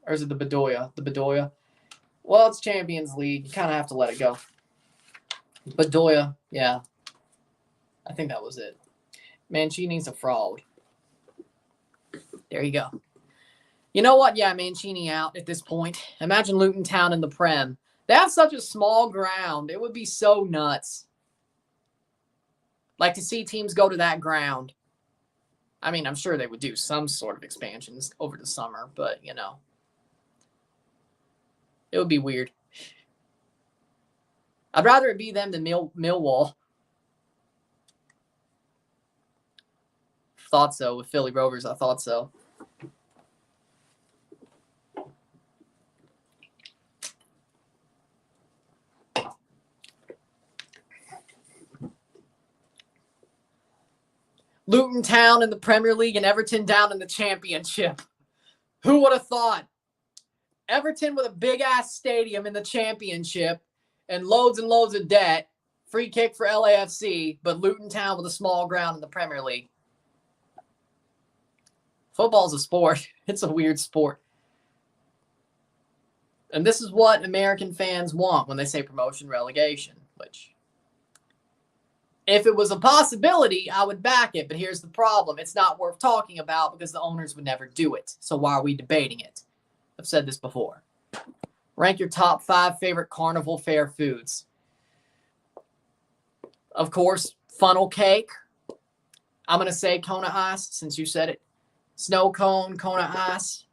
or is it the Bedoya? The Bedoya. Well, it's Champions League. You kind of have to let it go. Bedoya, yeah. I think that was it. Mancini's a fraud. There you go. You know what? Yeah, Mancini out at this point. Imagine Luton Town in the Prem. They have such a small ground. It would be so nuts. Like to see teams go to that ground. I mean, I'm sure they would do some sort of expansions over the summer, but, it would be weird. I'd rather it be them than Millwall. Thought so. With Philly Rovers, I thought so. Luton Town in the Premier League and Everton down in the Championship. Who would have thought? Everton with a big-ass stadium in the Championship and loads of debt. Free kick for LAFC, but Luton Town with a small ground in the Premier League. Football's a sport. It's a weird sport. And this is what American fans want when they say promotion relegation, which... if it was a possibility, I would back it. But here's the problem. It's not worth talking about because the owners would never do it. So why are we debating it? I've said this before. Rank your top 5 favorite carnival fair foods. Of course, funnel cake. I'm going to say Kona Ice since you said it. Snow cone, Kona Ice.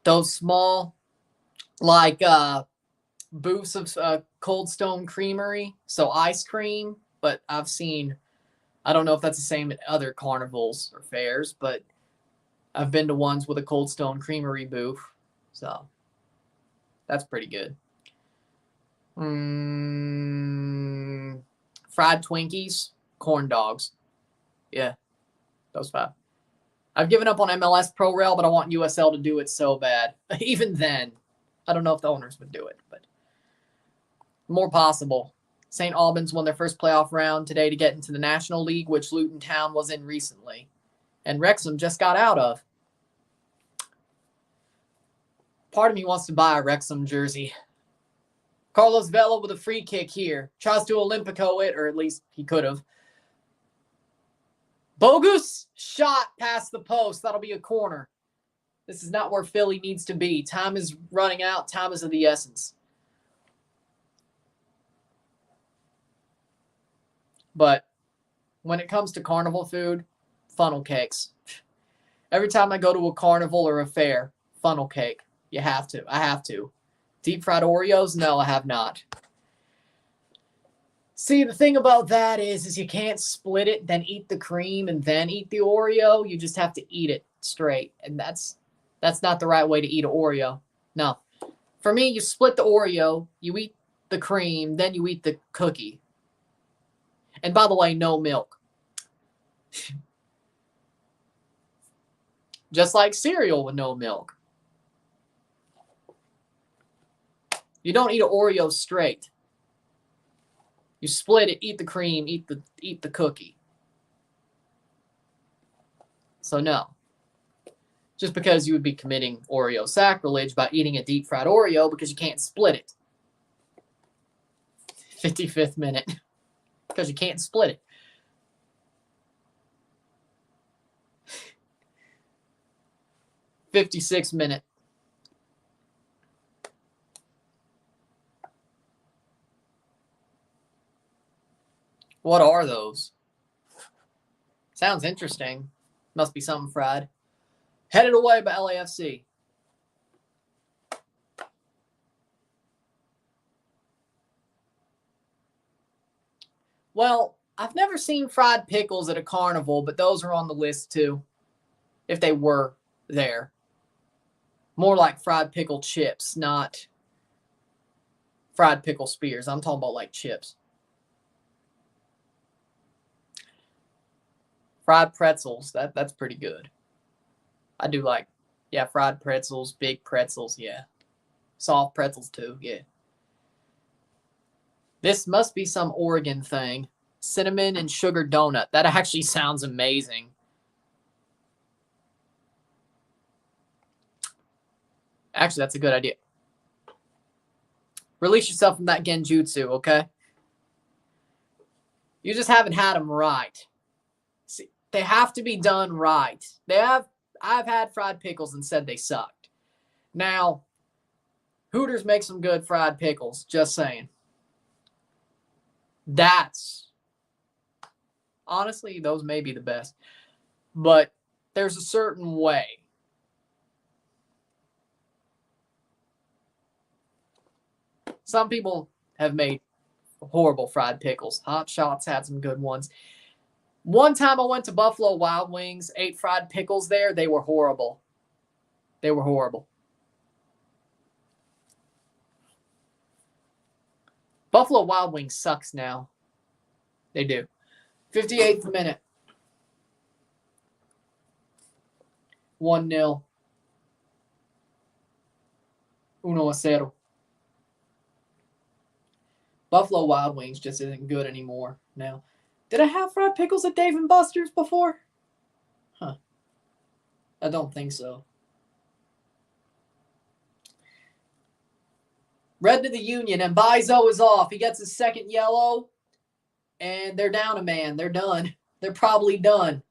Those small, like, booths of Cold Stone Creamery, so ice cream, but I don't know if that's the same at other carnivals or fairs, but I've been to ones with a Cold Stone Creamery booth, so that's pretty good. Fried Twinkies, corn dogs. Yeah, those 5. I've given up on MLS Pro Rail, but I want USL to do it so bad. Even then, I don't know if the owners would do it, but more possible. St. Albans won their first playoff round today to get into the National League, which Luton Town was in recently. And Wrexham just got out of. Part of me wants to buy a Wrexham jersey. Carlos Vela with a free kick here. Tries to Olympico it, or at least he could have. Bogus shot past the post. That'll be a corner. This is not where Philly needs to be. Time is running out. Time is of the essence. But when it comes to carnival food, funnel cakes. Every time I go to a carnival or a fair, funnel cake. You have to. I have to. Deep fried Oreos? No, I have not. See, the thing about that is you can't split it, then eat the cream, and then eat the Oreo. You just have to eat it straight. And that's not the right way to eat an Oreo. No. For me, you split the Oreo, you eat the cream, then you eat the cookie. And by the way, no milk. Just like cereal with no milk. You don't eat an Oreo straight. You split it, eat the cream, eat the cookie. So no. Just because you would be committing Oreo sacrilege by eating a deep fried Oreo because you can't split it. 55th minute. Because you can't split it. '56th minute. What are those? Sounds interesting. Must be something fried. Headed away by LAFC. Well, I've never seen fried pickles at a carnival, but those are on the list too. If they were there. More like fried pickle chips, not fried pickle spears. I'm talking about like chips. Fried pretzels, that's pretty good. I do like, yeah, fried pretzels, big pretzels, yeah. Soft pretzels too, yeah. This must be some Oregon thing. Cinnamon and sugar donut. That actually sounds amazing. Actually, that's a good idea. Release yourself from that genjutsu, okay? You just haven't had them right. See, they have to be done right. I've had fried pickles and said they sucked. Now, Hooters makes some good fried pickles, just saying. Honestly, those may be the best. But there's a certain way. Some people have made horrible fried pickles. Hot Shots had some good ones. One time I went to Buffalo Wild Wings, ate fried pickles there. They were horrible. They were horrible. Buffalo Wild Wings sucks now. They do. 58th minute. 1-0. 1-0. Buffalo Wild Wings just isn't good anymore now. Did I have fried pickles at Dave & Buster's before? Huh. I don't think so. Red to the Union, and Bizo is off. He gets his second yellow, and they're down a man. They're done. They're probably done.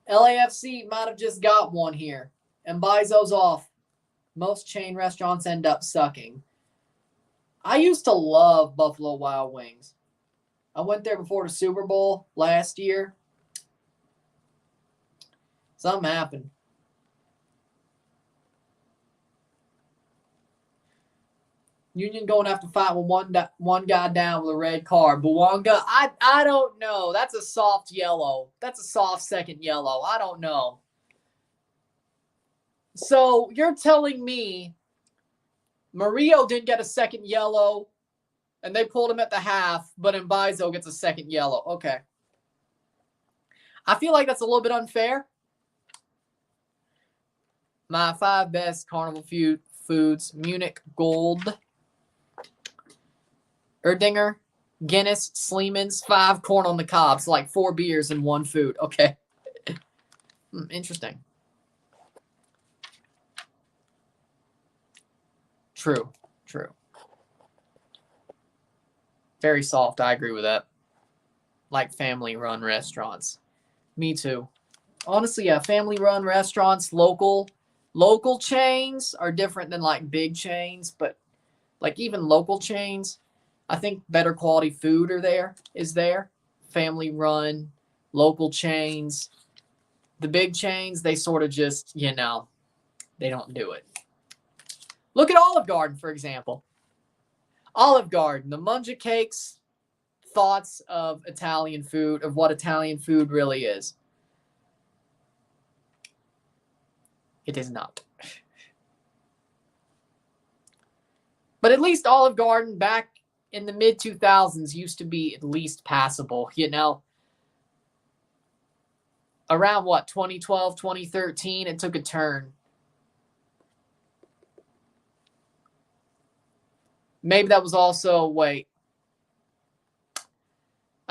LAFC might have just got one here, and Bizo's off. Most chain restaurants end up sucking. I used to love Buffalo Wild Wings. I went there before the Super Bowl last year. Something happened. Union going to have to fight with one guy down with a red card. Buwanga, I don't know. That's a soft yellow. That's a soft second yellow. I don't know. So you're telling me Murillo didn't get a second yellow, and they pulled him at the half, but Mbizo gets a second yellow. Okay. I feel like that's a little bit unfair. My 5 best carnival foods: Munich Gold, Erdinger, Guinness, Sleeman's, 5 corn on the cob. So like 4 beers and 1 food. Okay. Interesting. True. Very soft. I agree with that. Like family-run restaurants. Me too. Honestly, yeah, family-run restaurants, local chains are different than like big chains, but like even local chains, I think better quality food is there. Family-run, local chains. The big chains, they sort of just, they don't do it. Look at Olive Garden, for example. Olive Garden, the Munja cakes, thoughts of Italian food, of what Italian food really is. It is not. But at least Olive Garden back in the mid-2000s used to be at least passable, Around 2012, 2013, it took a turn. Maybe that was also, I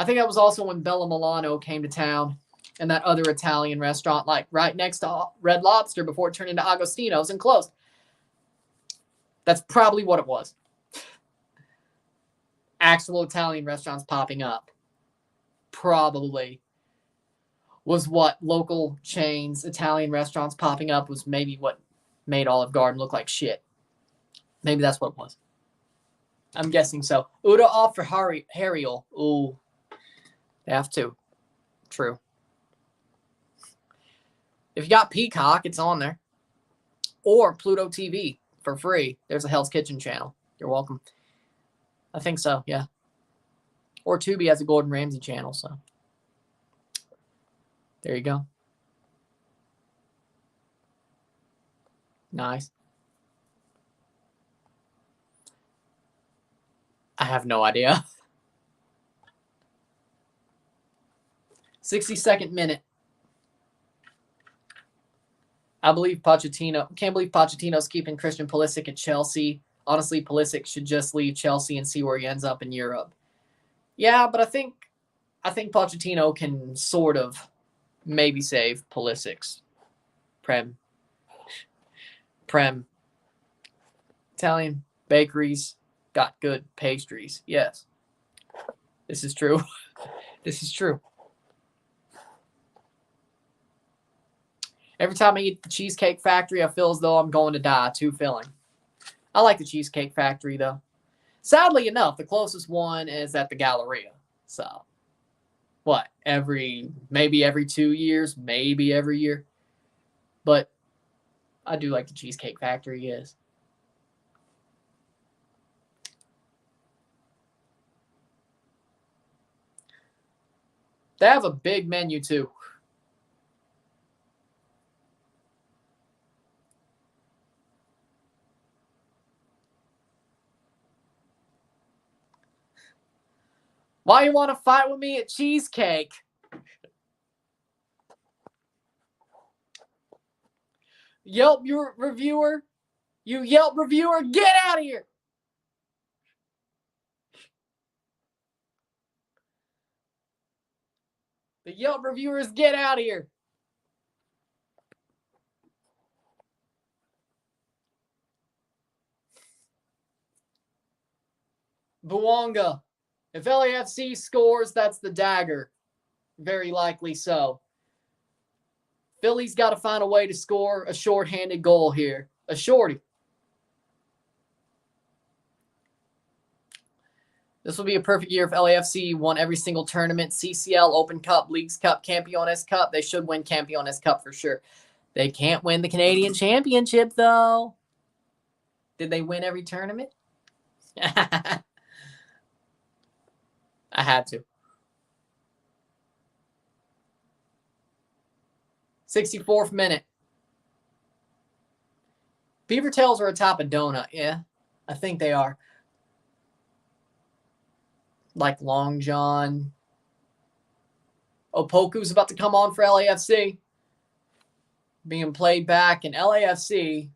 think that was also when Bella Milano came to town and that other Italian restaurant, like right next to Red Lobster before it turned into Agostino's and closed. That's probably what it was. Actual Italian restaurants popping up. Probably was what local chains, Italian restaurants popping up was maybe what made Olive Garden look like shit. Maybe that's what it was. I'm guessing so. Uda off for Hariel. Ooh. They have to. True. If you got Peacock, it's on there. Or Pluto TV for free. There's a Hell's Kitchen channel. You're welcome. I think so, yeah. Or Tubi has a Gordon Ramsay channel, so. There you go. Nice. I have no idea. 62nd minute. I believe can't believe Pochettino's keeping Christian Pulisic at Chelsea. Honestly, Pulisic should just leave Chelsea and see where he ends up in Europe. Yeah, but I think Pochettino can sort of maybe save Pulisic's Prem. Italian bakeries got good pastries. Yes. This is true. This is true. Every time I eat the Cheesecake Factory, I feel as though I'm going to die. Too filling. I like the Cheesecake Factory, though. Sadly enough, the closest one is at the Galleria. So, maybe every 2 years, maybe every year. But I do like the Cheesecake Factory, yes. They have a big menu, too. Why you want to fight with me at Cheesecake? Yelp reviewer, get out of here. The Yelp reviewers, get out of here. Buonga. If LAFC scores, that's the dagger. Very likely so. Philly's got to find a way to score a shorthanded goal here. A shorty. This will be a perfect year if LAFC won every single tournament. CCL, Open Cup, Leagues Cup, Campeones Cup. They should win Campeones Cup for sure. They can't win the Canadian Championship, though. Did they win every tournament? I had to. 64th minute. Beaver Tails are atop a donut. Yeah, I think they are. Like Long John. Opoku's about to come on for LAFC. Being played back, and LAFC,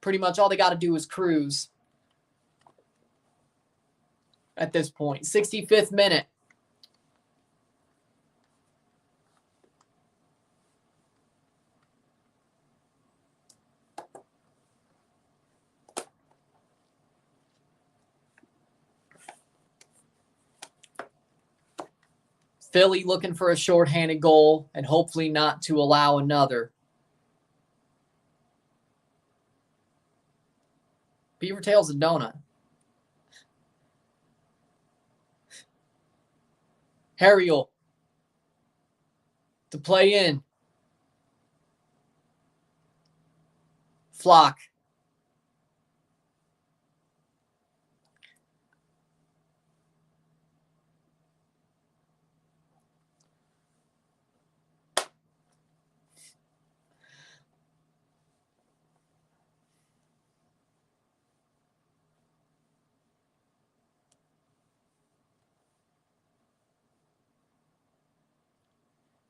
pretty much all they got to do is cruise at this point. 65th minute. Philly looking for a shorthanded goal and hopefully not to allow another. Beaver Tail's a donut. Harriel to play in. Flock.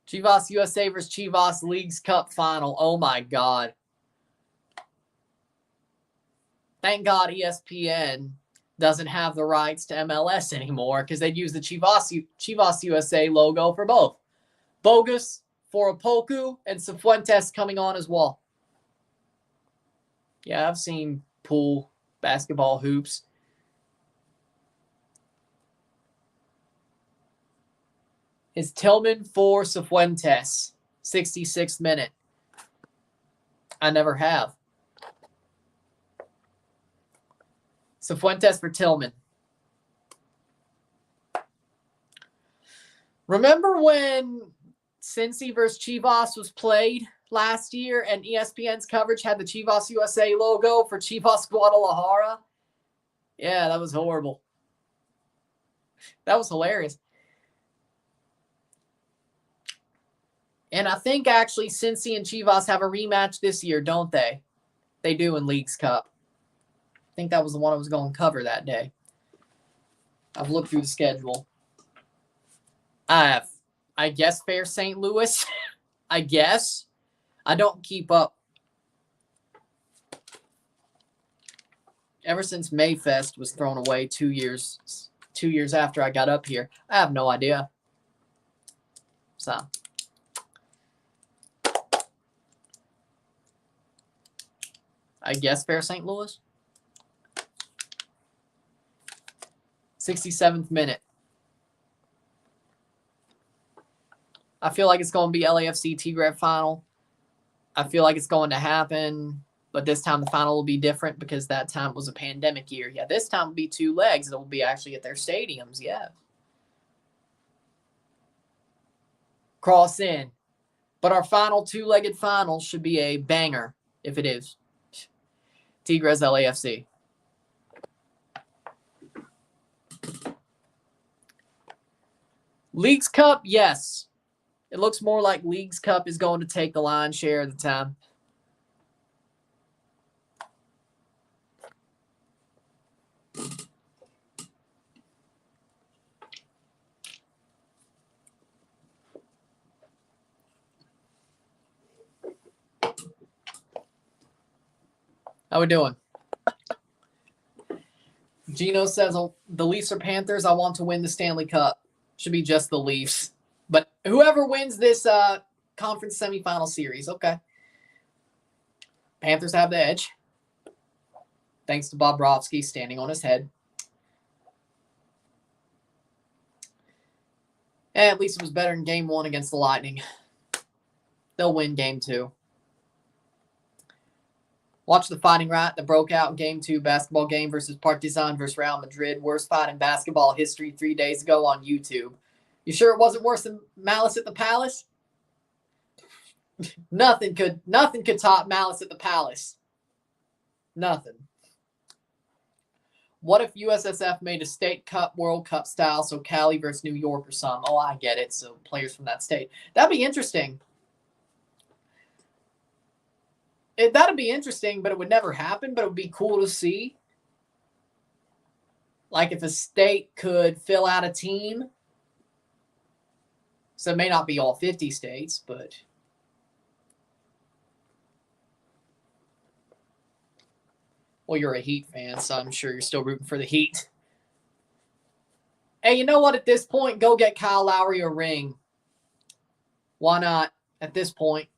Chivas USA versus Chivas Leagues Cup final. Oh my God. Thank God ESPN doesn't have the rights to MLS anymore because they'd use the Chivas USA logo for both. Bogus for Opoku and Cifuentes coming on as well. Yeah, I've seen pool basketball hoops. It's Tillman for Cifuentes. 66th minute. I never have. Cifuentes for Tillman. Remember when Cincy versus Chivas was played last year and ESPN's coverage had the Chivas USA logo for Chivas Guadalajara? Yeah, that was horrible. That was hilarious. And I think actually Cincy and Chivas have a rematch this year, don't they? They do in Leagues Cup. I think that was the one I was going to cover that day. I've looked through the schedule. I guess Fair St. Louis. I guess. I don't keep up. Ever since Mayfest was thrown away 2 years after I got up here, I have no idea. So. I guess Fair St. Louis. 67th minute. I feel like it's going to be LAFC Tigre final. I feel like it's going to happen, but this time the final will be different because that time was a pandemic year. Yeah, this time will be 2 legs. It will be actually at their stadiums, yeah. Cross in. But our final 2-legged final should be a banger, if it is. Tigres LAFC. Leagues Cup, yes. It looks more like Leagues Cup is going to take the lion's share of the time. How we doing? Gino says the Leafs or Panthers. I want to win the Stanley Cup. Should be just the Leafs. But whoever wins this conference semifinal series, okay. Panthers have the edge. Thanks to Bobrovsky standing on his head. And at least it was better in Game 1 against the Lightning. They'll win Game 2. Watch the fighting riot that broke out in Game 2 basketball game versus Partizan versus Real Madrid. Worst fight in basketball history 3 days ago on YouTube. You sure it wasn't worse than Malice at the Palace? Nothing could top Malice at the Palace. Nothing. What if USSF made a state cup, World Cup style, so Cali versus New York or something? Oh, I get it. So players from that state. That'd be interesting. That'd be interesting, but it would never happen. But it would be cool to see. Like if a state could fill out a team. So it may not be all 50 states, but well, you're a Heat fan, so I'm sure you're still rooting for the Heat. Hey, you know what? At this point, go get Kyle Lowry a ring. Why not at this point?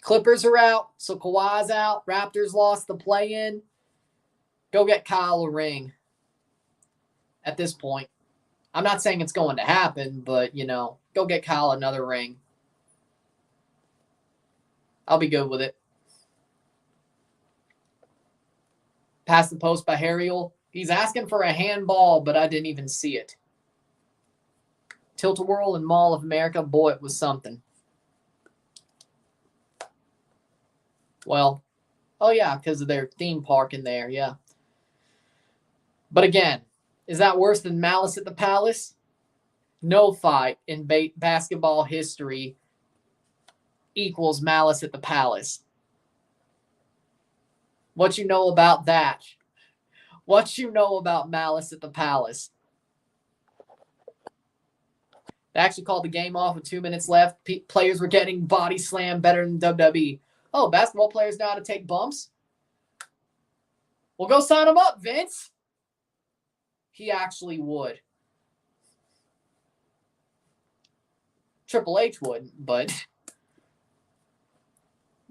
Clippers are out, so Kawhi's out. Raptors lost the play-in. Go get Kyle a ring at this point. I'm not saying it's going to happen, but, go get Kyle another ring. I'll be good with it. Pass the post by Harriel. He's asking for a handball, but I didn't even see it. Tilt-A-Whirl and Mall of America, boy, it was something. Well, oh yeah, because of their theme park in there, yeah. But again, is that worse than Malice at the Palace? No fight in basketball history equals Malice at the Palace. What you know about that? What you know about Malice at the Palace? They actually called the game off with 2 minutes left. Players were getting body slammed better than WWE. Oh, basketball players know how to take bumps? Well, go sign them up, Vince. He actually would. Triple H wouldn't, but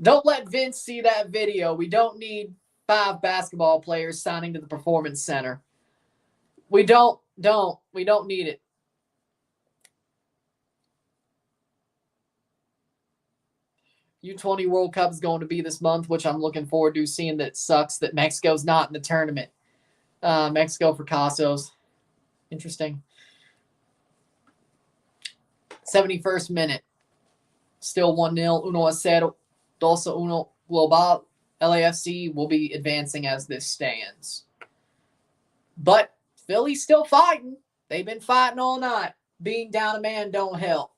don't let Vince see that video. We don't need 5 basketball players signing to the Performance Center. We don't need it. U20 World Cup is going to be this month, which I'm looking forward to, seeing that it sucks that Mexico's not in the tournament. Mexico for Casos. Interesting. 71st minute. Still 1-0. 1-0. 2-1 global. LAFC will be advancing as this stands. But Philly's still fighting. They've been fighting all night. Being down a man don't help.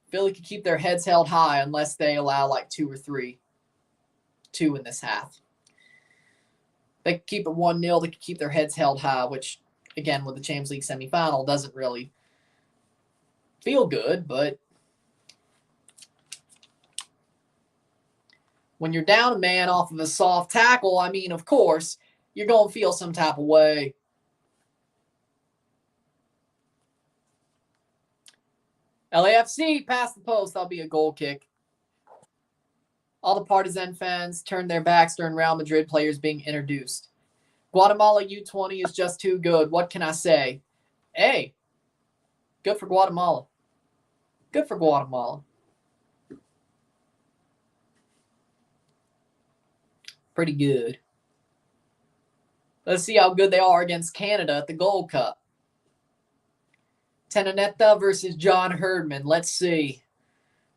Philly could keep their heads held high unless they allow like 2 or 3. 2 in this half. They could keep it 1-0. They could keep their heads held high, which, again, with the Champions League semifinal, doesn't really feel good. But when you're down a man off of a soft tackle, I mean, of course, you're going to feel some type of way. LAFC, pass the post. That'll be a goal kick. All the Partizan fans turned their backs during Real Madrid players being introduced. Guatemala U20 is just too good. What can I say? Hey, good for Guatemala. Good for Guatemala. Pretty good. Let's see how good they are against Canada at the Gold Cup. Tenaneta versus John Herdman. Let's see.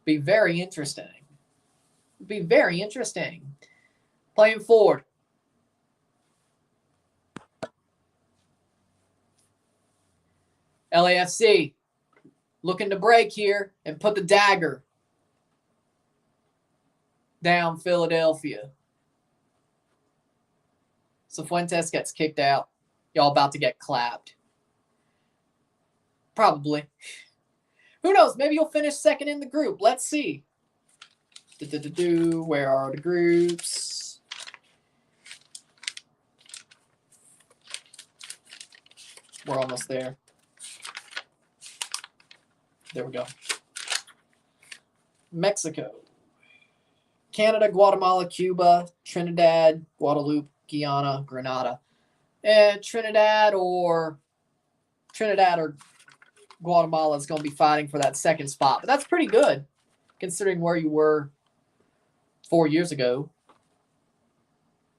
Be very interesting. Be very interesting. Playing forward. LAFC looking to break here and put the dagger down Philadelphia. So Fuentes gets kicked out. Y'all about to get clapped. Probably. Who knows? Maybe you'll finish second in the group. Let's see. Where are the groups? We're almost there. There we go. Mexico. Canada, Guatemala, Cuba, Trinidad, Guadeloupe, Guyana, Grenada. Trinidad or Guatemala is going to be fighting for that second spot. But that's pretty good, considering where you were 4 years ago.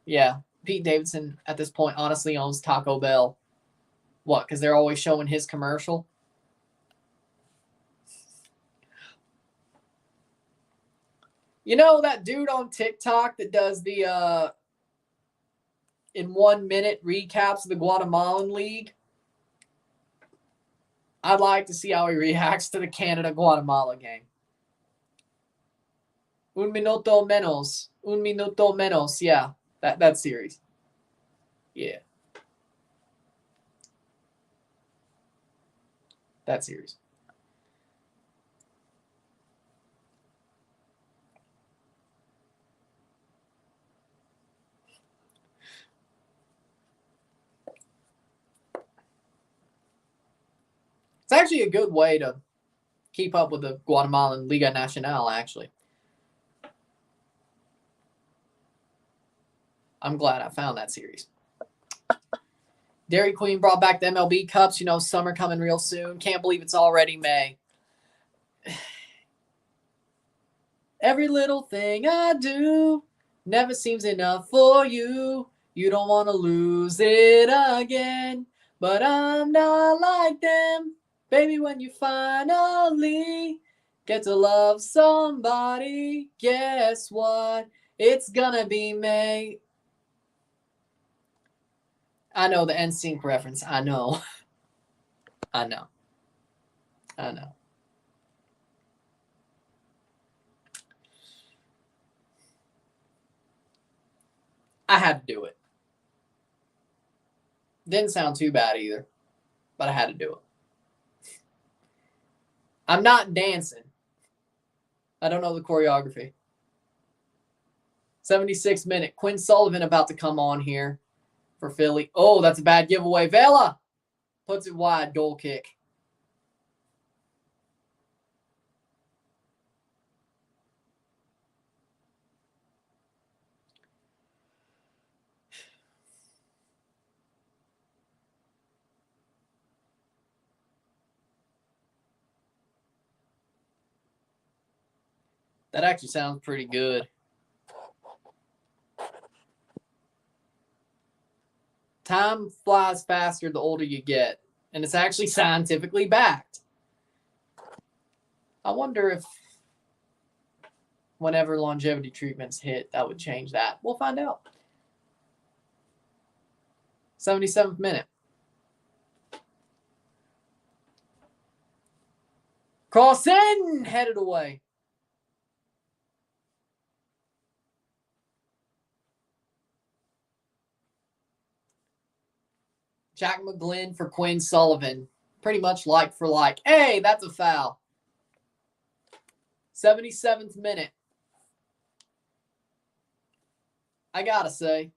Yeah, Pete Davidson at this point honestly owns Taco Bell. What, because they're always showing his commercial? You know that dude on TikTok that does the in 1 minute recaps of the Guatemalan League? I'd like to see how he reacts to the Canada-Guatemala game. Un minuto menos. Yeah, that series. Yeah. that series. It's actually a good way to keep up with the Guatemalan Liga Nacional, actually. I'm glad I found that series. Dairy Queen brought back the MLB Cups. You know, summer coming real soon. Can't believe it's already May. Every little thing I do never seems enough for you. You don't want to lose it again. But I'm not like them. Baby, when you finally get to love somebody, guess what? It's gonna be May. I know the NSYNC reference. I know. I know. I know. I had to do it. Didn't sound too bad either, but I had to do it. I'm not dancing. I don't know the choreography. 76th minute. Quinn Sullivan about to come on here for Philly. Oh, that's a bad giveaway. Vela puts it wide. Goal kick. That actually sounds pretty good. Time flies faster the older you get, and it's actually scientifically backed. I wonder if whenever longevity treatments hit, that would change that. We'll find out. 77th minute. Cross in, headed away. Jack McGlynn for Quinn Sullivan. Pretty much like for like. Hey, that's a foul. 77th minute. I gotta say,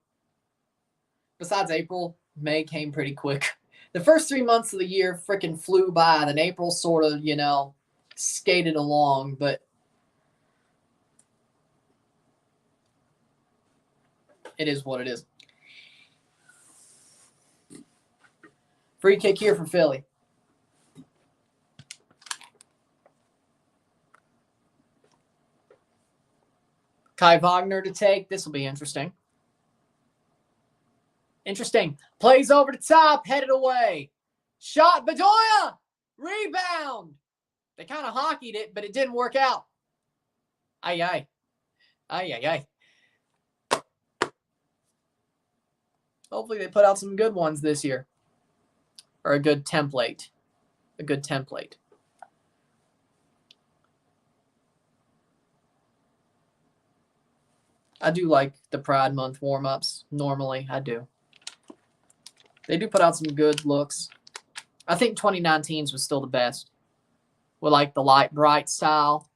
besides April, May came pretty quick. The first 3 months of the year freaking flew by. Then April sort of, skated along. But it is what it is. Free kick here for Philly. Kai Wagner to take. This will be interesting. Plays over the top, headed away. Shot, Bedoya! Rebound! They kind of hockeyed it, but it didn't work out. Ay. Hopefully they put out some good ones this year. Or a good template. I do like the Pride Month warm-ups. Normally, I do. They do put out some good looks. I think 2019's was still the best. With like the light, bright style.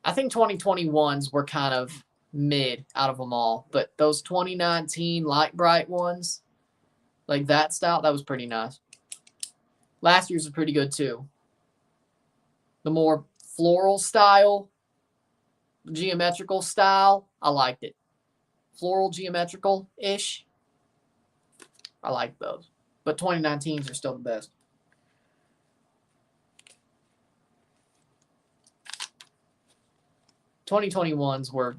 I think 2021's were kind of mid out of them all. But those 2019 light, bright ones, like that style, that was pretty nice. Last year's was pretty good too. The more floral style, geometrical style, I liked it. Floral, geometrical-ish. I like those. But 2019s are still the best. '21s were...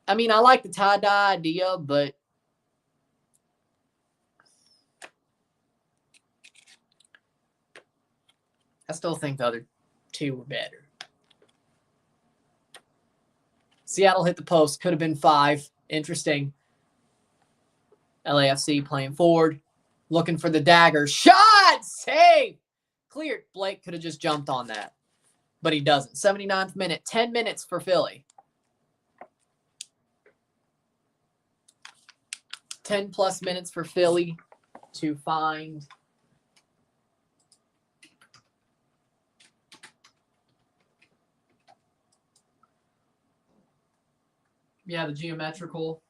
I mean, I like the tie-dye idea, but... I still think the other two were better. Seattle hit the post. Could have been 5. Interesting. LAFC playing forward. Looking for the dagger. Shot! Save! Cleared. Blake could have just jumped on that. But he doesn't. 79th minute. 10 minutes for Philly. 10+ minutes for Philly to find the geometrical.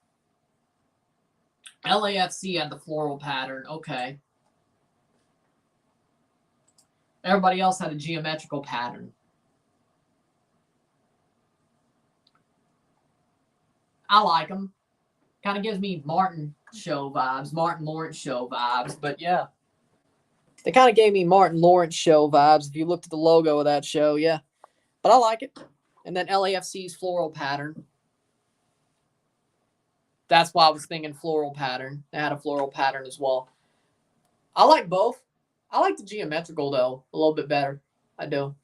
LAFC had the floral pattern. Okay. Everybody else had a geometrical pattern. I like them. Kind of gives me Martin Lawrence show vibes. But yeah, they kind of gave me Martin Lawrence show vibes if you looked at the logo of that show. Yeah, but I like it. And then LAFC's floral pattern. That's why I was thinking floral pattern. They had a floral pattern as well. I like both. I like the geometrical, though, a little bit better. I do.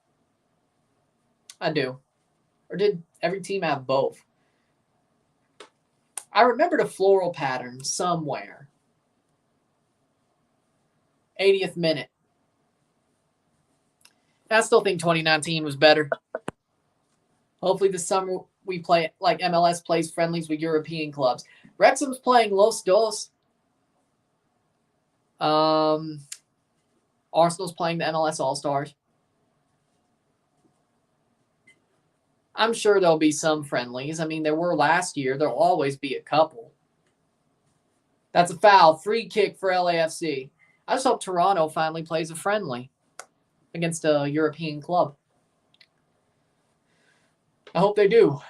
Or did every team have both? I remember the floral pattern somewhere. 80th minute. I still think 2019 was better. Hopefully this summer we play like MLS plays friendlies with European clubs. Wrexham's playing Los Dos. Arsenal's playing the MLS All-Stars. I'm sure there'll be some friendlies. I mean, there were last year. There'll always be a couple. That's a foul. Free kick for LAFC. I just hope Toronto finally plays a friendly against a European club. I hope they do.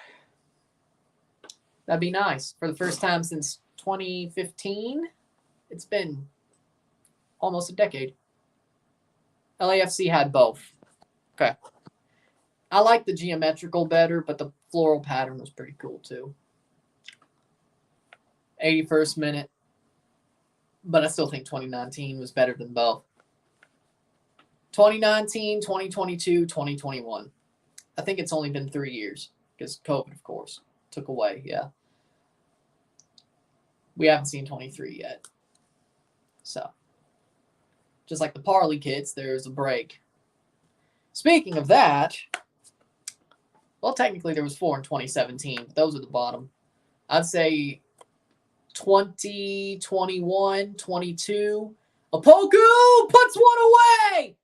That'd be nice. For the first time since 2015, it's been almost a decade. LAFC had both. Okay. I like the geometrical better, but the floral pattern was pretty cool too. 81st minute. But I still think 2019 was better than both. 2019, 2022, 2021. I think it's only been 3 years because COVID, of course, took away. Yeah. We haven't seen 23 yet. So, just like the Parley kits, there's a break. Speaking of that, well, technically there was 4 in 2017, but those are the bottom. I'd say 20, 21, 22. Opoku puts one away!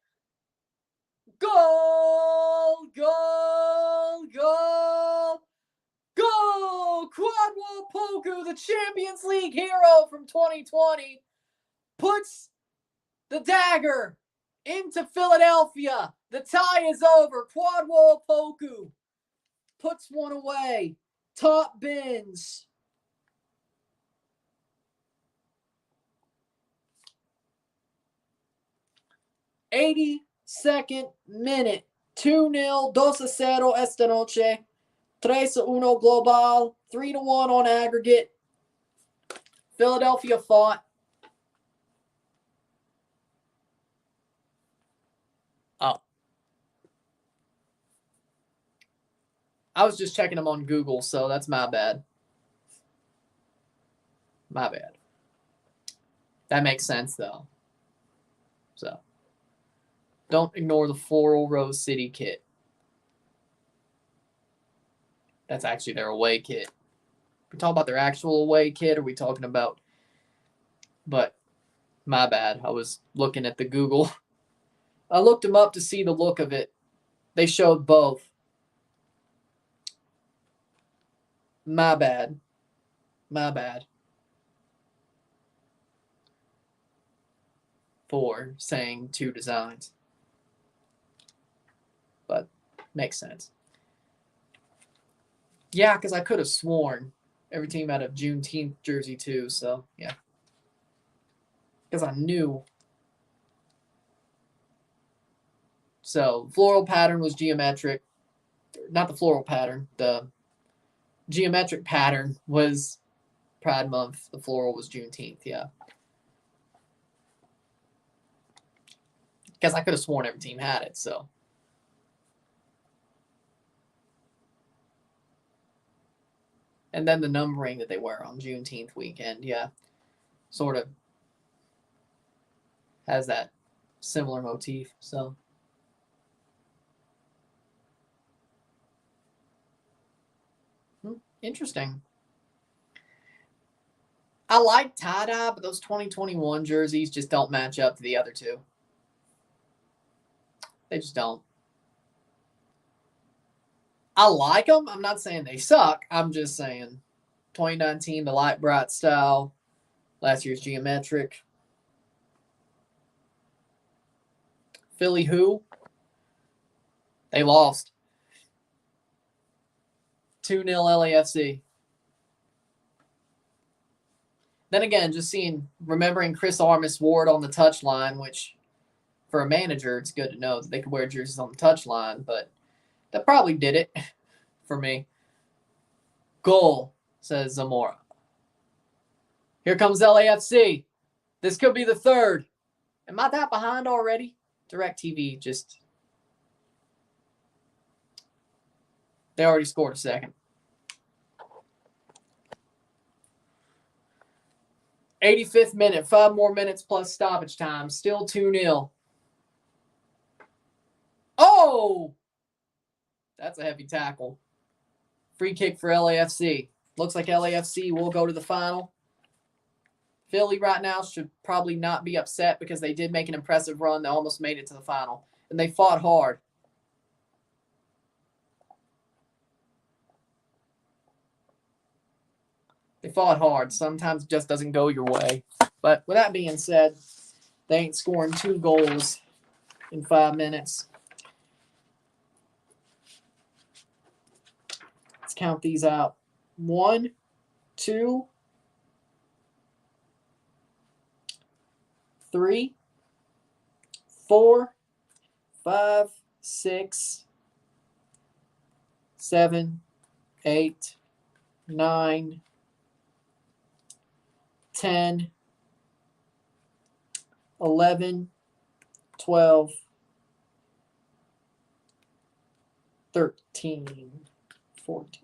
Goal! Goal! Goal! Goal! Quadwell Poku, the Champions League hero from 2020, puts the dagger into Philadelphia. The tie is over. Quadwell Poku puts one away. Top bins. '82nd minute. 2-0, 2-0 esta noche. 3-1 global. 3-1 on aggregate. Philadelphia fought. Oh. I was just checking them on Google, so that's my bad. My bad. That makes sense, though. So, don't ignore the Floral Rose City kit. That's actually their away kit. We talk about their actual away kit, or are we talking about... But, my bad. I was looking at the Google. I looked them up to see the look of it. They showed both. My bad. My bad. For saying 2 designs. But, makes sense. Yeah, because I could have sworn every team had a Juneteenth jersey too, so yeah. Because I knew. So, floral pattern was geometric. Not the floral pattern. The geometric pattern was Pride Month. The floral was Juneteenth, yeah. Because I could have sworn every team had it, so. And then the numbering that they wear on Juneteenth weekend, yeah. Sort of has that similar motif, so. Interesting. I like tie-dye, but those 2021 jerseys just don't match up to the other two. They just don't. I like them. I'm not saying they suck. I'm just saying 2019, the light bright style. Last year's geometric. Philly who? They lost. 2-0 LAFC. Then again, just remembering Chris Armas Ward on the touchline, which for a manager, it's good to know that they could wear jerseys on the touchline, but that probably did it for me. Goal, says Zamora. Here comes LAFC. This could be the third. Am I that behind already? DirecTV just... They already scored a second. 85th minute. 5 more minutes plus stoppage time. Still 2-0. Oh! That's a heavy tackle. Free kick for LAFC. Looks like LAFC will go to the final. Philly right now should probably not be upset because they did make an impressive run. They almost made it to the final. And they fought hard. They fought hard. Sometimes it just doesn't go your way. But with that being said, they ain't scoring 2 goals in 5 minutes. Let's count these out. 1, 2, 3, 4, 5, 6, 7, 8, 9, 10, 11, 12, 13, 14.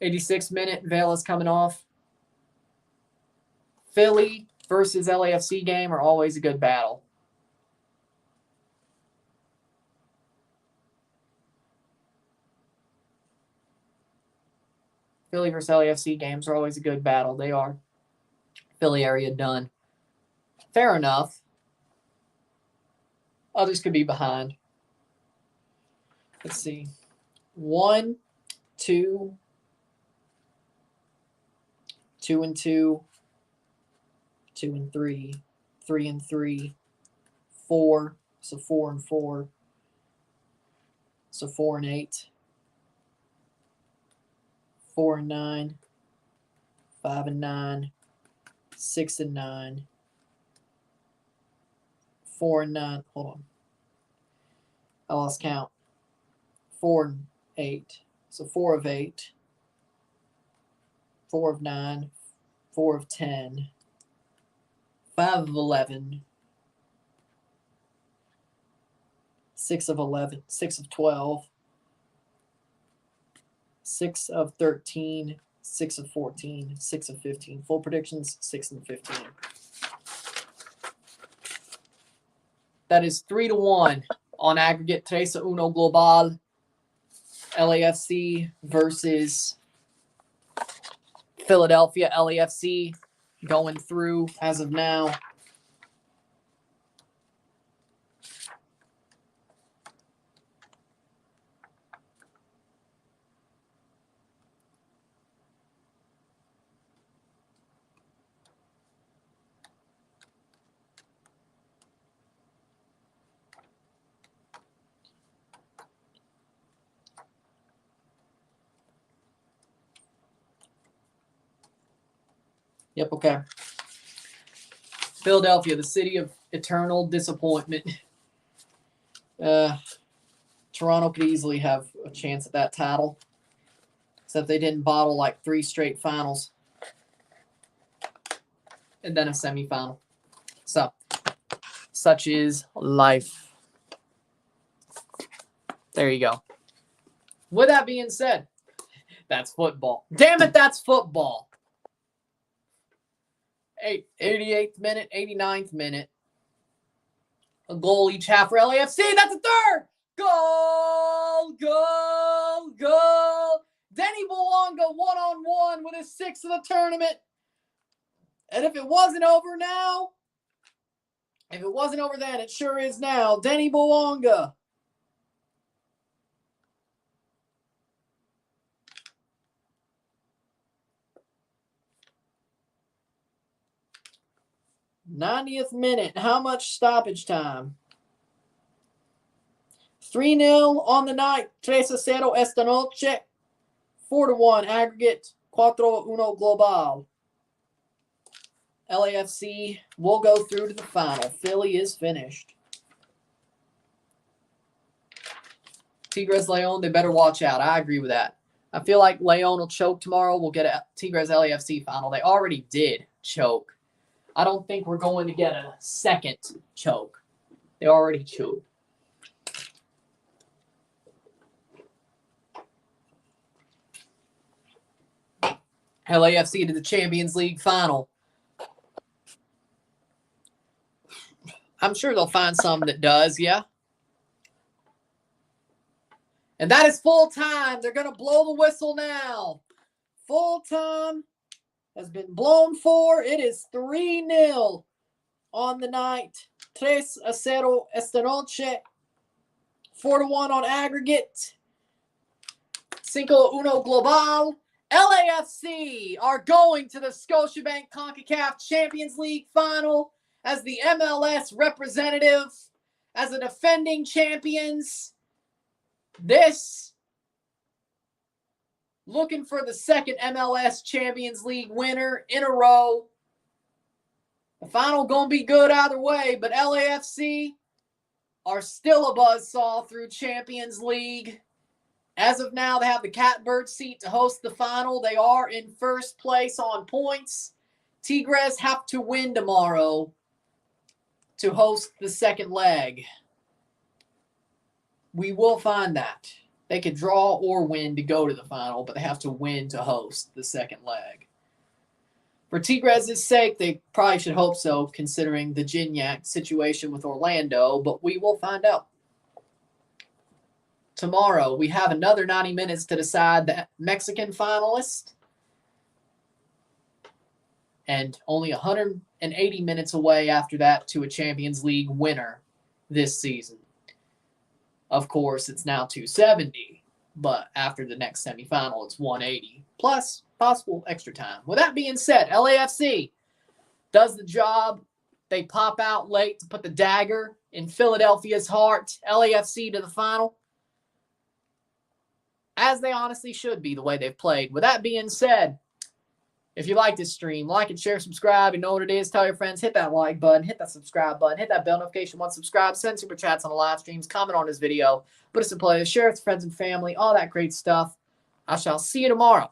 86th minute, Vela's coming off. Philly versus LAFC game are always a good battle. Philly versus LAFC games are always a good battle. They are. Philly area done. Fair enough. Others could be behind. Let's see. 1, 2, 2 and 2, 2 and 3, 3 and 3, 4, so 4 and 4, so 4 and 8, 4 and 9, 5 and 9, 6 and 9, 4 and 9. Hold on. I lost count. 4 and 8. So 4 of 8. 4 of 9. 4 of 10. 5 of 11. 6 of 11. 6 of 12. 6 of 13. 6 of 14. 6 of 15. Full predictions, 6 and 15. That is 3-1 on aggregate. 3-1 global. LAFC versus Philadelphia. LAFC going through as of now. Yep, okay. Philadelphia, the city of eternal disappointment. Toronto could easily have a chance at that title, except they didn't bottle like 3 straight finals and then a semifinal. So, such is life. There you go. With that being said, that's football. Damn it, that's football. 88th minute, 89th minute. A goal each half for LAFC. That's a third. Goal, goal, goal. Denny Bouanga one-on-one with his 6th of the tournament. And if it wasn't over now, if it wasn't over then, it sure is now. Denny Bouanga. '90th minute. How much stoppage time? 3-0 on the night. 3-0 esta noche. 4-1 aggregate. 4-1 global. LAFC will go through to the final. Philly is finished. Tigres Leon, they better watch out. I agree with that. I feel like Leon will choke tomorrow. We'll get a Tigres LAFC final. They already did choke. I don't think we're going to get a second choke. They already choked. LAFC to the Champions League final. I'm sure they'll find some that does, yeah. And that is full time. They're going to blow the whistle now. Full time has been blown for. It is 3-0 on the night. 3-0 esta noche. 4-1 on aggregate. 5-1 global. LAFC are going to the Scotiabank Concacaf Champions League final as the MLS representative, as the defending champions. This, looking for the second MLS Champions League winner in a row. The final going to be good either way, but LAFC are still a buzzsaw through Champions League. As of now, they have the catbird seat to host the final. They are in first place on points. Tigres have to win tomorrow to host the second leg. We will find that. They could draw or win to go to the final, but they have to win to host the second leg. For Tigres' sake, they probably should hope so, considering the Gignac situation with Orlando, but we will find out. Tomorrow, we have another 90 minutes to decide the Mexican finalist. And only 180 minutes away after that to a Champions League winner this season. Of course, it's now 270, but after the next semifinal, it's 180, plus possible extra time. With that being said, LAFC does the job. They pop out late to put the dagger in Philadelphia's heart. LAFC to the final. As they honestly should be, the way they've played. With that being said, if you like this stream, like and share, subscribe. You know what it is. Tell your friends. Hit that like button. Hit that subscribe button. Hit that bell notification once subscribed. Send super chats on the live streams. Comment on this video. Put us in play. Share it with friends and family. All that great stuff. I shall see you tomorrow.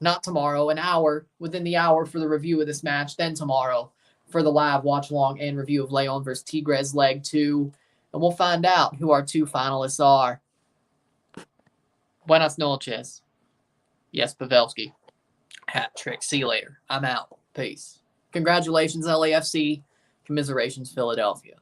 Not tomorrow. An hour. Within the hour for the review of this match. Then tomorrow for the live watch along and review of Leon versus Tigres Leg 2. And we'll find out who our two finalists are. Buenas noches. Yes, Pavelski. Hat trick. See you later. I'm out. Peace. Congratulations, LAFC. Commiserations, Philadelphia.